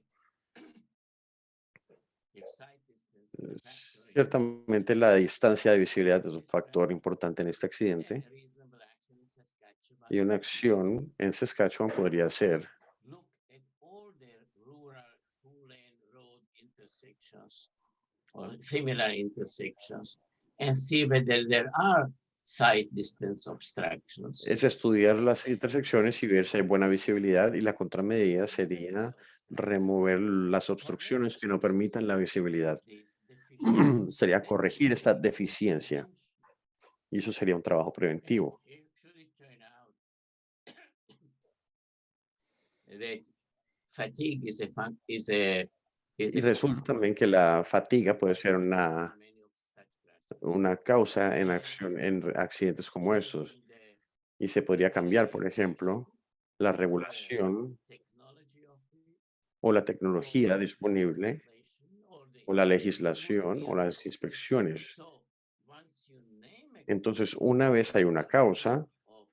if sight distance is a factor in Ciertamente la distancia de visibilidad es un factor importante en este then accidente a reasonable action in Saskatchewan y una would be acción en Saskatchewan podría ser look at all the rural two-lane road intersections or similar intersections and see whether there are sight distance obstructions. es estudiar las intersecciones y ver si hay buena visibilidad y la contramedida sería remover las obstrucciones que no permitan la visibilidad. This deficiency. Sería That corregir would esta be deficiencia prevention. y eso sería un trabajo And preventivo. it should turn out that fatigue is a Y resulta también que la fatiga puede ser many of such crashes. una causa en acción en accidentes como estos. Changing the Y se podría cambiar, por ejemplo, la or the regulación technology of it, o la or tecnología the disponible legislation, or the o la inspection would legislación be o las appropriate. inspecciones. So once you name a Entonces, cause, una vez hay una causa, of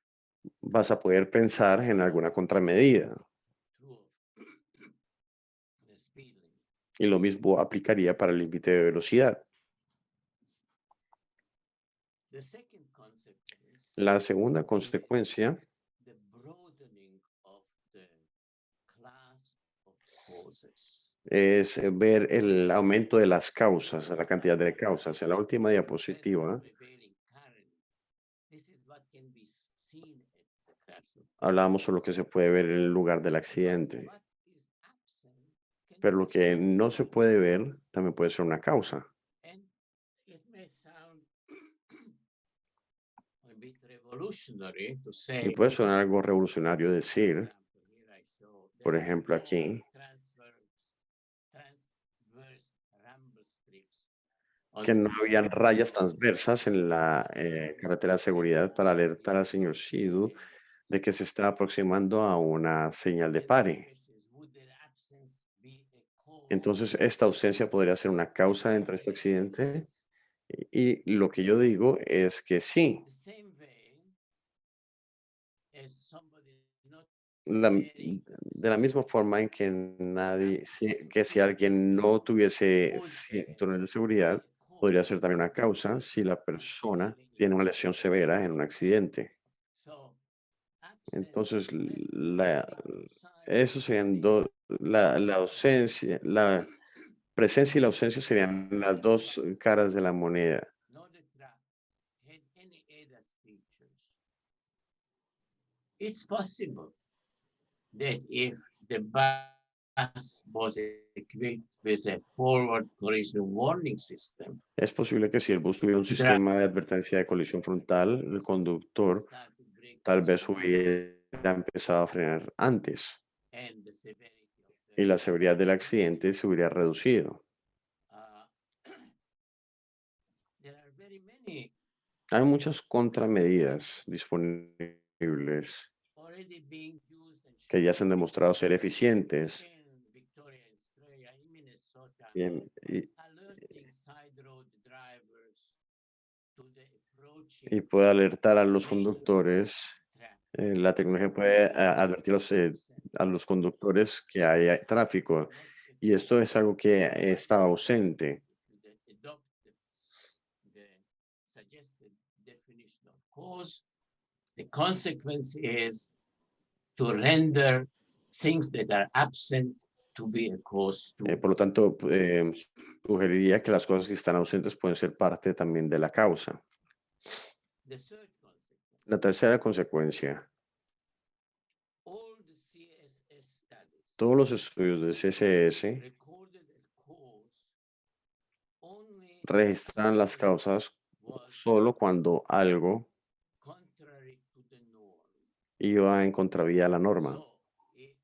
vas a poder pensar en alguna contramedida. true of the speed limit. Y lo mismo aplicaría para el límite de velocidad. The second consequence La segunda consecuencia the broadening of the class of causes. es ver el aumento de las causas, la cantidad de causas. En la última diapositiva Prevailing current. This is what can be seen at the crash of hablábamos sobre lo que se puede ver en el lugar del accidente, what is absent can pero be lo que no se puede ver también puede ser una causa. and it may sound a bit revolutionary to Y say, puede sonar algo revolucionario for decir, example, here I show por there are ejemplo, no aquí, transverse rumble strips on que the no habían highway rayas transversas en la carretera de seguridad para alertar al señor Shidu de que se está aproximando a una señal de and the pare. question is, would their absence be a cause Entonces, esta ausencia podría ser una causa dentro de este accidente. Y lo que yo digo es que sí, the same way as somebody not la- wearing de la misma forma en que nadie, que si alguien no tuviese cinturón de seguridad, podría ser también una causa si la persona tiene una lesión severa en un accidente. so Entonces, eso serían la ausencia, la presencia y la ausencia serían las dos caras de la moneda. Nor the trap had any ADAS features. It's possible that if the bus was equipped with a forward collision warning system, Es posible que si el bus tuviera un sistema de advertencia de colisión frontal, el conductor start to brake tal much vez sooner, hubiera empezado a frenar antes and the severity of y la the severidad del accidente se hubiera reducido. uh, there are very many Hay muchas contramedidas disponibles already being used and que ya se han shown demostrado ser eficientes in Victoria, Australia, in Minnesota, y alerting side road drivers to the approaching y puede alertar a los vehicle conductores. traffic. La tecnología puede advertir a los conductores que hay tráfico y esto es algo que estaba ausente. If you adopt the suggested definition of cause, the consequence is to render things that are absent to be a cause to. Por lo tanto, sugeriría que las cosas que están ausentes pueden ser parte también de la causa. The third consequence, La tercera consecuencia, all the CSS studies todos los estudios de CSS recorded as cause only registran las causas was solo cuando algo contrary to the norm. iba en contravía a la norma. So, if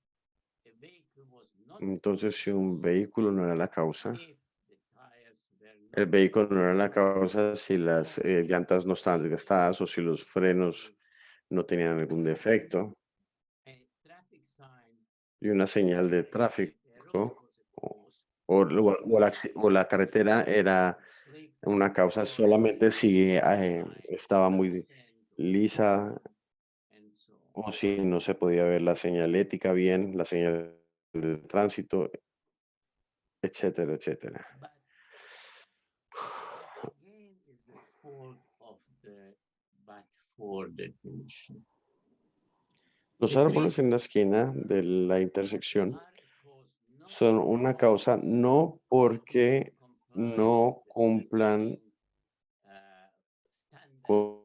a vehicle was not Entonces, si un vehículo no era la causa, if the tires were el not vehículo no era la causa si las llantas no estaban desgastadas o si los frenos no tenían algún defecto a traffic sign y una señal de a road tráfico was a cause, o la carretera era slick una causa or solamente si sign estaba muy absent lisa and so on. o si no se podía ver la señalética bien, la señal de tránsito, etcétera, etcétera. But that again is the fault of the but for definition. Los The árboles trees en la esquina de la intersección are a cause not son una causa no porque comply no with the cumplan prevailing, standards con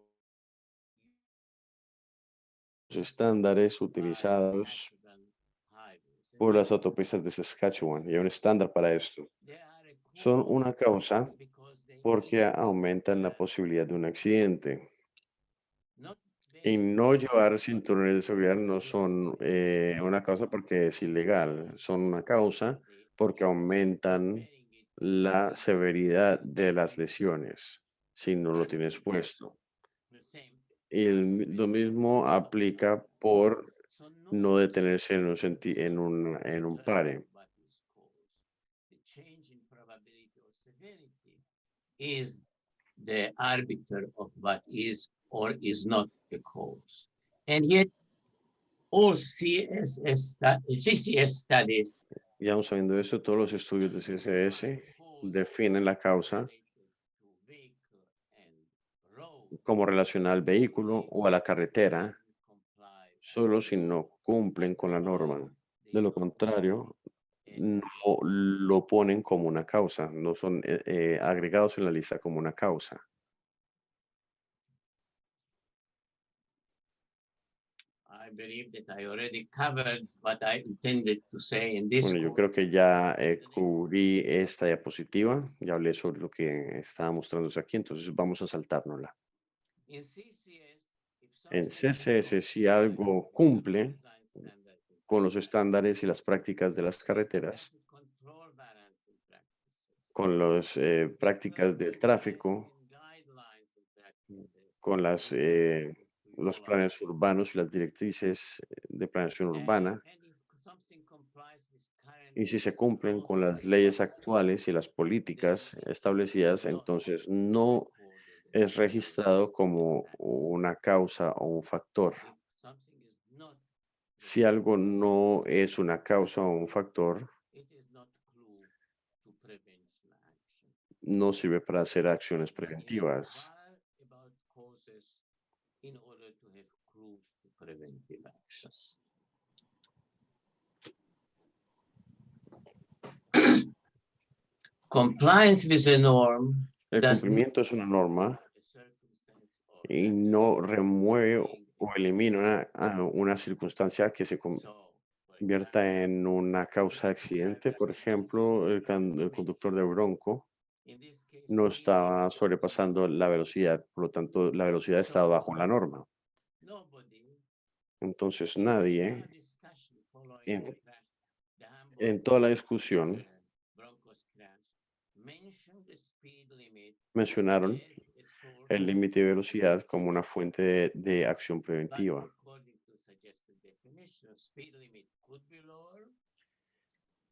los estándares by utilizados Saskatchewan highways. And por that las is autopistas de Saskatchewan. Y hay un estándar para esto. they are a Son cause una causa because they porque increase aumentan la the posibilidad de un accidente. not Y based no on llevar what cinturones de seguridad no is son una causa porque es ilegal, son una causa the porque aumentan wearing it la severidad de las lesiones si no lo and tienes puesto. the same. Y lo mismo aplica por So no no detenerse en en un pare. what is caused. The change in probability or severity is the arbiter of what is or is not a cause. And yet, all CCS studies Ya aún sabiendo esto, todos los estudios de CSS definen la causa related to vehicle and road como relacionada al vehículo o a la carretera comply solo si no cumplen con la norma. De lo contrario, no lo ponen como una causa, no son agregados en la lista como una causa. I believe that I already covered what I intended to say in this Bueno, yo course. creo que ya cubrí esta diapositiva, ya hablé sobre lo que estaba mostrándose aquí, entonces vamos a saltárnosla. In CCS, if En something CSS, si algo cumple design standards in con los practice, estándares y las prácticas de las carreteras, traffic control balancing practices, con las prácticas del tráfico, driving guidelines and practices, con los law, planes urbanos y las directrices de planeación urbana, and if something complies with current y si se cumplen laws con and las leyes policies, actuales y las políticas then establecidas, not entonces no recorded es registrado como una causa o un factor. if something is not Si algo no es una causa o un factor, it is not clue to prevention action. no sirve para hacer acciones We preventivas. inquire about causes in order to have clues to preventive actions. Compliance with a norm El does not cumplimiento es una norma the circumstance of y no remueve being o elimina una circunstancia que se so, for convierta en una causa de accidente. Por ejemplo, el conductor de Bronco in this case, no speed estaba limit sobrepasando la velocidad, por lo tanto, la velocidad estaba bajo la norma. nobody Entonces, in the nadie entire discussion following en, the crash, the Hamburg en toda la discusión Broncos crash, mentioned the speed limit mencionaron as a source el límite de velocidad como una fuente de acción but preventiva. according to suggested definition, speed limit could be lower.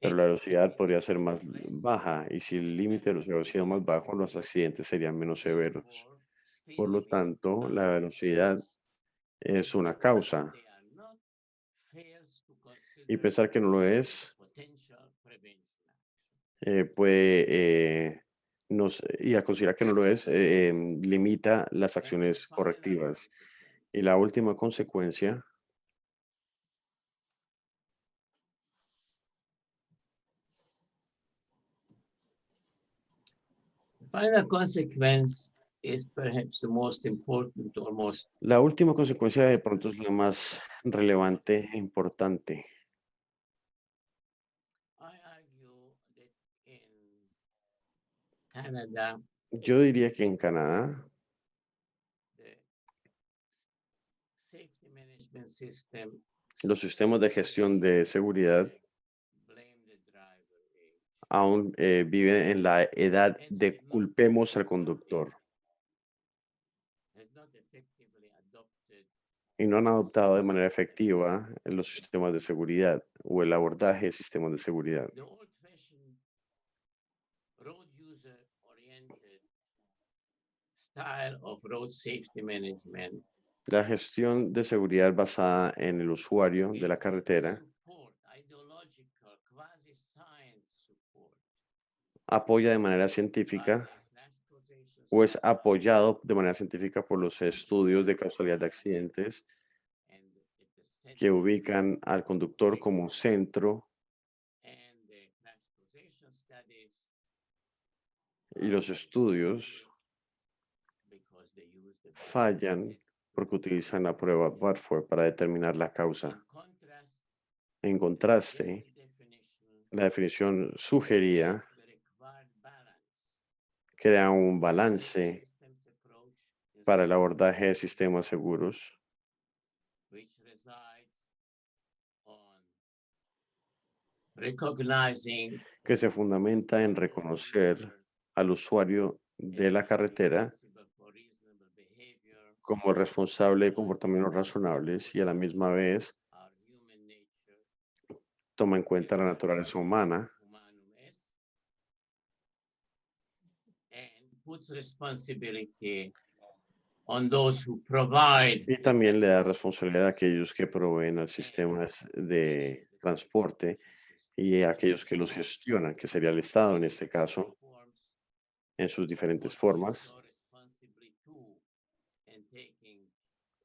Pero if la the velocidad speed podría limit ser is más less, baja y si el límite de velocidad hubiera sido más bajo, los accidentes serían menos severos. therefore, speed Por lo limit tanto, la are velocidad es una considered causa they are not, fails to y consider pensar que no lo es potential prevention action. puede y a considerar que no lo es limita las And the acciones final correctivas. consequence, Y la última consecuencia, the final consequence is perhaps the most important or most la última consecuencia de pronto es la más relevante e importante. I argue that in Canada, Yo diría que en Canadá the safety management system los sistemas de gestión de seguridad blame the driver age aún viven en la edad de culpemos al conductor has not effectively adopted y no han adoptado de manera efectiva los sistemas de seguridad o el abordaje de sistemas de seguridad. the old-fashioned road user oriented style of road safety management La gestión de seguridad basada en el usuario de la and carretera support ideological quasi-science support apoya de manera by científica the crash causation o es study apoyado de manera científica por los estudios de causalidad de accidentes and at the que center ubican al conductor como centro and the crash causation studies y los estudios because they use the fallan porque utilizan la prueba Bradford para determinar la causa. in contrast, En contraste, definition la definición sugería the required balance que da un safe balance systems approach is para el abordaje de sistemas seguros which resides on recognizing que se fundamenta en reconocer al usuario de la carretera responsible for reasonable behavior, como responsable de comportamientos razonables y a la misma vez our human nature, toma en cuenta la naturaleza humana humanum est, and puts responsibility on those who provide y también le da responsabilidad a aquellos que proveen los sistemas de transporte y a aquellos que los gestionan, que sería el Estado en este caso, forms en sus diferentes would formas, also responsibly too, and taking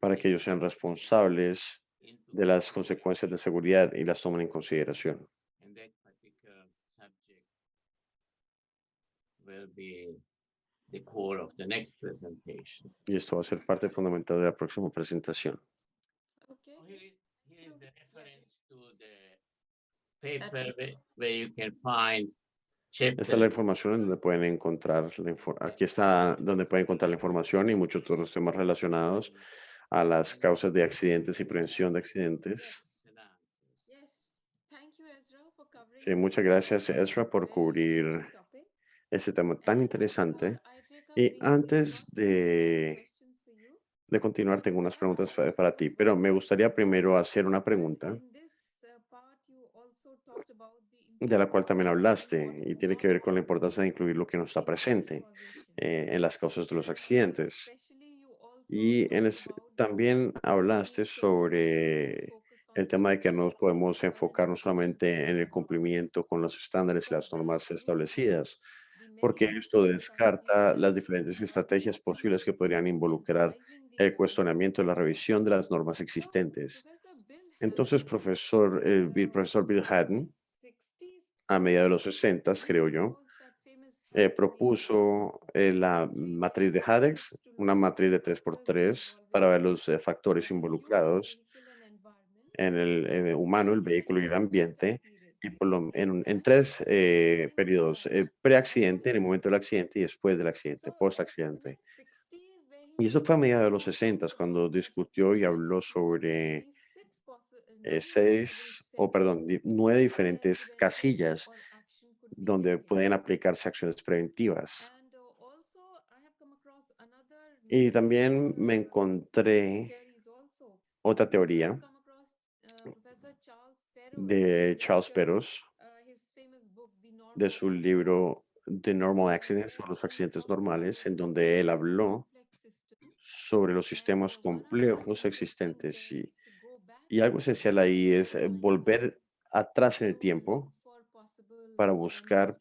para que ellos sean responsables into de las consideration. consecuencias de seguridad y las tomen en consideración. And that particular subject will be the core of the next presentation. Y esto va a ser parte fundamental de la próxima presentación. Okay. So here is the Yes. reference to the paper where you can find Esta es chapter la información en donde pueden encontrar, aquí está donde pueden encontrar la información y muchos otros temas relacionados a las causas de accidentes y prevención de accidentes. and answers. Yes. Thank you, Ezra, for covering Sí, muchas this, gracias, Ezra, por very cubrir interesting topic. este tema tan And interesante. before I take up Y briefly, antes got some questions for you. de continuar, tengo unas Ezra, preguntas I para ti, pero me gustaría primero hacer una pregunta in this part, you also talked about de la cual también hablaste what y is tiene not que ver con la present importancia de incluir lo que no está in crash presente causation. en las causas de los accidentes. Especially you also Y talked about that también we hablaste cannot only sobre focus on el tema de que no nos podemos the enfocar no current solamente en el norms, cumplimiento con los estándares y because las that normas is establecidas, the many porque esto factors descarta contributing las diferentes to estrategias actually posibles que podrían involucrar el cuestionamiento y la revisión de las normas existentes. Entonces, profesor Bill Haddon, a mediados de los 60, creo yo, propuso la matriz de Haddox, una matriz de 3x3 para ver los factores involucrados en el humano, el vehículo y el ambiente, y en tres periodos: preaccidente, en el momento del accidente, y después del accidente, post-accidente. Y eso fue a mediados de los 60 cuando discutió y habló sobre nueve diferentes casillas donde pueden aplicarse acciones preventivas. Y también me encontré otra teoría de Charles Perros, de su libro The Normal Accidents, o los accidentes normales, en donde él habló sobre los sistemas complejos existentes. Y algo esencial ahí es volver atrás en el tiempo para buscar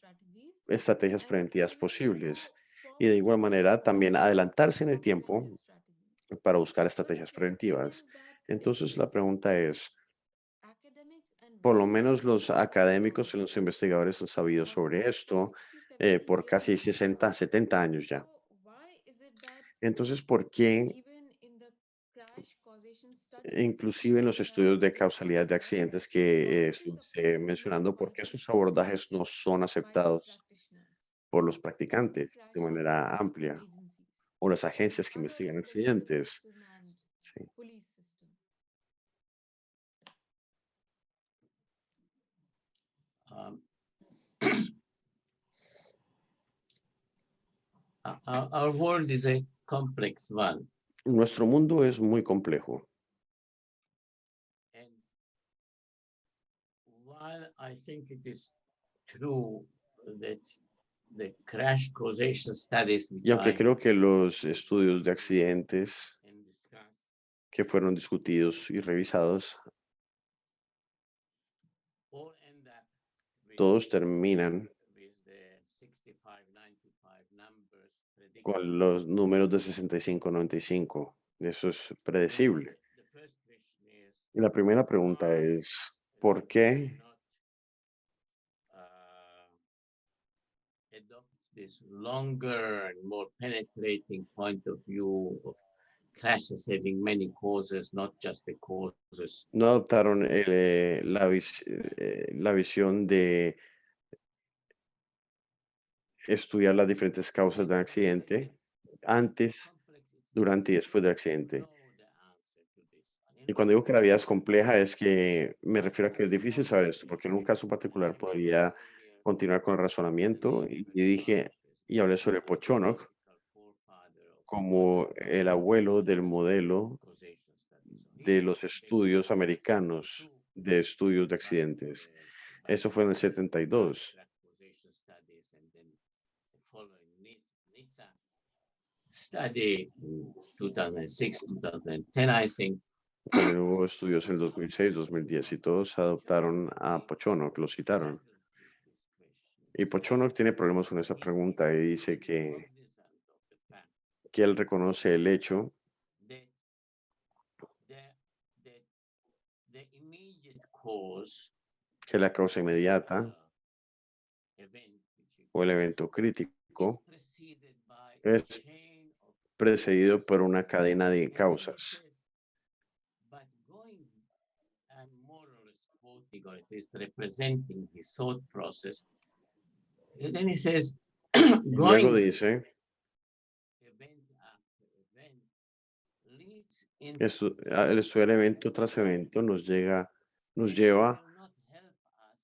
estrategias preventivas posibles. Y de igual manera también adelantarse en el tiempo para buscar estrategias preventivas. Entonces la pregunta es, por lo menos los académicos y los investigadores han sabido sobre esto por casi 60, 70 años ya. Entonces, ¿por qué, inclusive en los estudios de causalidad de accidentes que estuviste mencionando, por qué sus abordajes no son aceptados por los practicantes de manera amplia, o las agencias que investigan accidentes? Sí. Um, our world is a complex one. Nuestro mundo es muy complejo. And while I think it is true that the crash causation studies which Y aunque I creo que los estudios de accidentes and discuss que fueron discutidos y revisados, all end up with, todos terminan with the 65, 95 numbers predicted. con los números de 65-95. Eso es predecible. The first question is, Y la primera pregunta es, ¿por qué not adopt this longer and more penetrating point of view of crashes having many causes, not just the causes? no adoptaron la visión de estudiar las diferentes causas del accidente antes, durante y después del accidente? Y cuando digo que la vida es compleja, es que me refiero a que es difícil saber esto, porque en un caso particular podría continuar con el razonamiento y dije, y hablé sobre Pochonok como el abuelo del modelo de los estudios americanos de estudios de accidentes. Eso fue en el 72. Study in 2006, 2010, I think. También hubo estudios en 2006, 2010 y todos adoptaron a Pochonok, lo citaron. Y Pochonok tiene problemas con esa pregunta y dice que él reconoce el hecho The immediate cause que la causa inmediata event o el evento crítico preceded by es chain of precedido por una cadena de causas. but going and more or less quoting or at least representing his thought process. And then he says, Y luego going dice event after event leads into que el estudiar evento tras evento nos lleva will not help us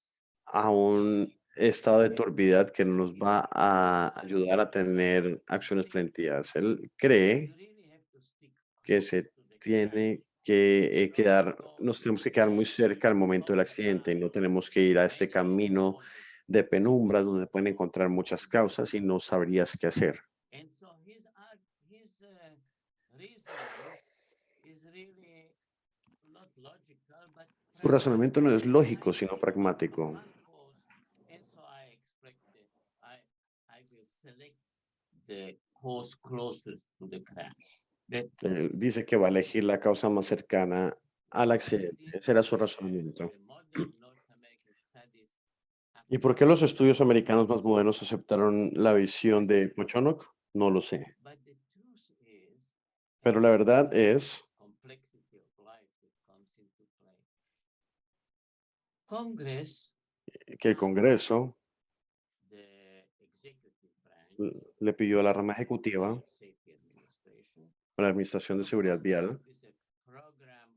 a un estado de turbiedad que no nos va a ayudar a tener acciones preventivas. Él cree you really have to stick que close se to the tiene que nos tenemos que quedar muy cerca al momento del accidente y no tenemos que ir a este camino de penumbra donde pueden encontrar muchas causas y no sabrías qué hacer. And so his reasoning is really not logical, but Su razonamiento no es lógico, sino pragmatic. pragmático. One cause, and so I will select the cause closest to the crash. that Dice que va a elegir la causa más cercana al accidente. Ese era su razonamiento. ¿Y por qué los estudios americanos más modernos aceptaron la visión de Pochonok? No lo sé. Pero la verdad es Congress, que el Congreso the executive branch, le pidió a la rama ejecutiva, Public Safety Administration, a la Administración de Seguridad Vial, is a program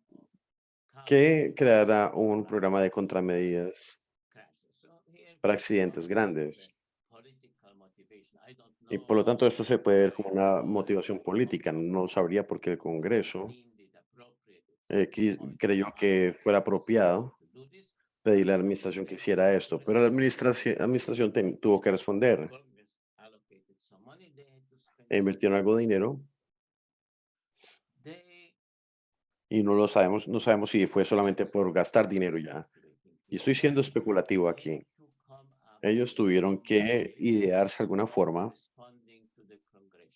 of que creara un programa de contramedidas crashes. So here, para accidentes grandes. political motivation. I don't Y por lo know tanto, esto se puede ver como una why motivación política. No sabría por qué el Congreso deemed it appropriate at some point creyó in que time fuera apropiado to do this. pedirle a la administración que hiciera esto, pero la administración tuvo que responder Congress allocated some money, they had to spend e invirtieron algo de dinero They y no lo sabemos, no sabemos si fue solamente por gastar dinero ya. Y estoy siendo especulativo aquí. Ellos tuvieron que idearse alguna forma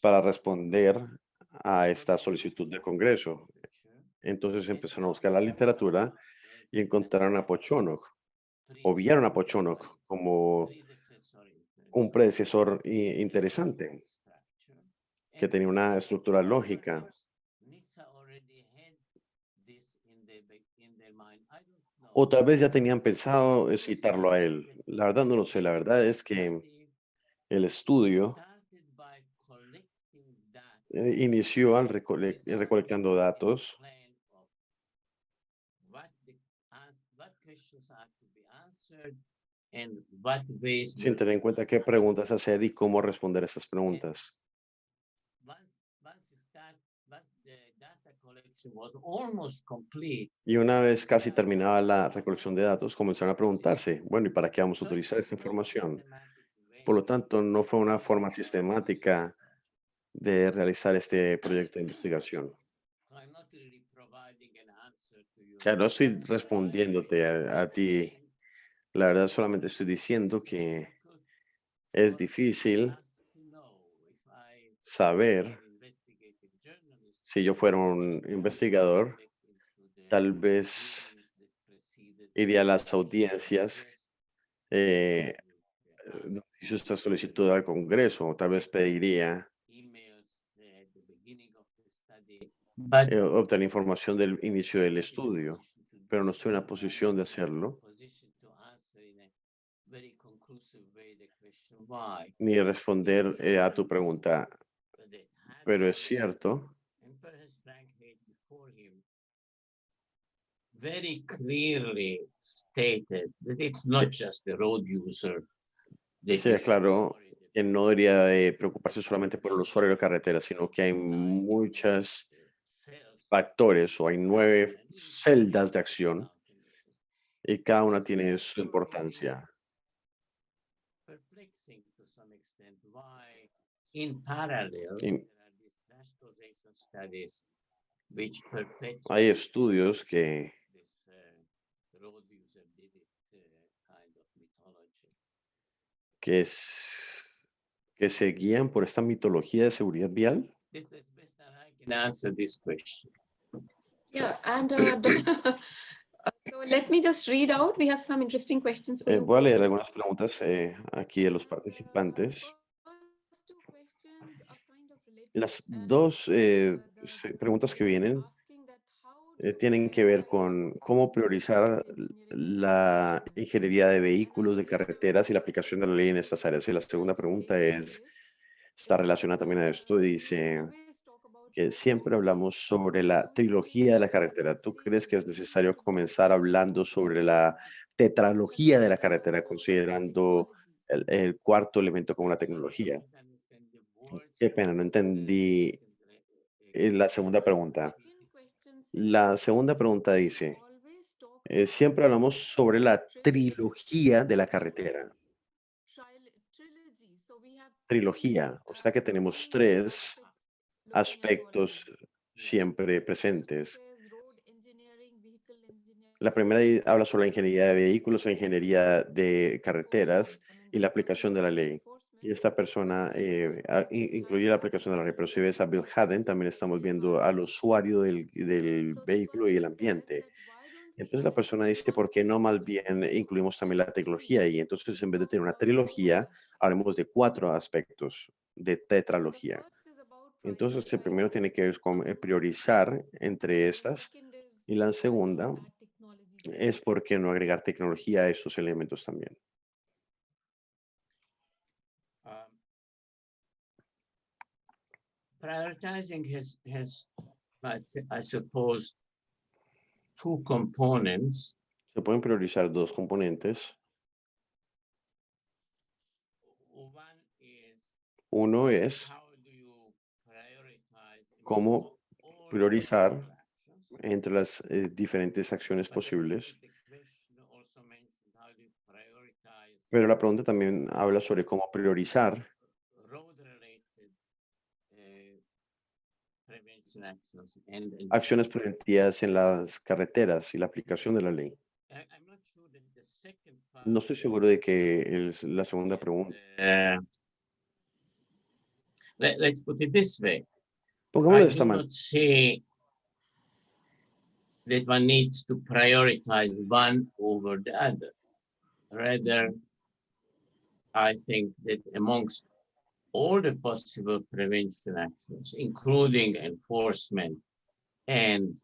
para responder a esta solicitud del Congreso. Entonces empezaron a buscar la literatura y encontraron a Pochonok, o vieron a Pochonok como un predecesor interesante, que tenía una estructura lógica. O tal vez ya tenían pensado citarlo a él. La verdad no lo sé. La verdad es que el estudio inició recolectando datos sin tener en cuenta qué preguntas hacer y cómo responder esas preguntas. Y una vez casi terminada la recolección de datos, comenzaron a preguntarse, bueno, ¿y para qué vamos a utilizar esta información? Por lo tanto, no fue una forma sistemática de realizar este proyecto de investigación. O sea, no estoy respondiéndote a ti. La verdad, solamente estoy diciendo que es difícil saber si yo fuera un investigador, tal vez iría a las audiencias, hizo esta solicitud al Congreso, o tal vez pediría obtener información del inicio del estudio, pero no estoy en la posición de hacerlo, ni responder a tu pregunta, pero es cierto very clearly stated that it's not just the road user that se you should aclaró worry that que no debería de preocuparse solamente por el usuario de carretera, sino que hay muchos factores o hay 9 celdas de acción y cada una tiene su importancia. perplexing to some extent why in parallel Y there are these crash causation studies which perpetuate hay estudios que this road user did it kind of mythology. que se guían por esta mitología de seguridad vial. This is best that I can answer this question. Yeah, and so let me just read out. We have some interesting questions for you. Voy a leer posted. algunas preguntas aquí de los participantes. First two questions are kind of related, Las and, dos the preguntas que vienen asking that how do you tienen que ver con prioritize cómo priorizar engineering la ingeniería de and I vehículos, de believe the carreteras y la first aplicación de la ley en estas áreas. Y la segunda pregunta está relacionada también a esto. Dice que siempre hablamos sobre la trilogía de la carretera. ¿Tú crees que es necesario comenzar hablando sobre la tetralogía de la carretera, considerando el cuarto elemento como la tecnología? Qué pena, no entendí la segunda pregunta. La segunda pregunta dice, siempre hablamos sobre la trilogía de la carretera. Trilogía, o sea que tenemos 3 aspectos siempre presentes. La primera habla sobre la ingeniería de vehículos, la ingeniería de carreteras y la aplicación de la ley. Y esta persona incluye la aplicación de la ley, pero si ves a Bill Haddon, también estamos viendo al usuario del vehículo y el ambiente. Entonces la persona dice, ¿por qué no más bien incluimos también la tecnología? Y entonces en vez de tener una trilogía, hablemos de 4 aspectos de tetralogía. Entonces el primero tiene que ver con priorizar entre estas y la segunda es por qué no agregar tecnología a estos elementos también. Prioritizing I suppose, 2 components. Se pueden priorizar 2 componentes. One is Uno es how do you prioritize cómo amongst all priorizar possible actions? entre las diferentes acciones But I think posibles. that the question also mentioned how do you prioritize Pero la pregunta también habla sobre cómo priorizar road-related prevention actions and acciones preventivas en las carreteras y la aplicación de la ley. I'm not sure that the second part No estoy seguro de que la segunda pregunta. Let's put it this way. Pongámoslo I de esta do manera. not say that one needs to prioritize one over the other. Rather, I think that amongst all the possible prevention actions, including enforcement and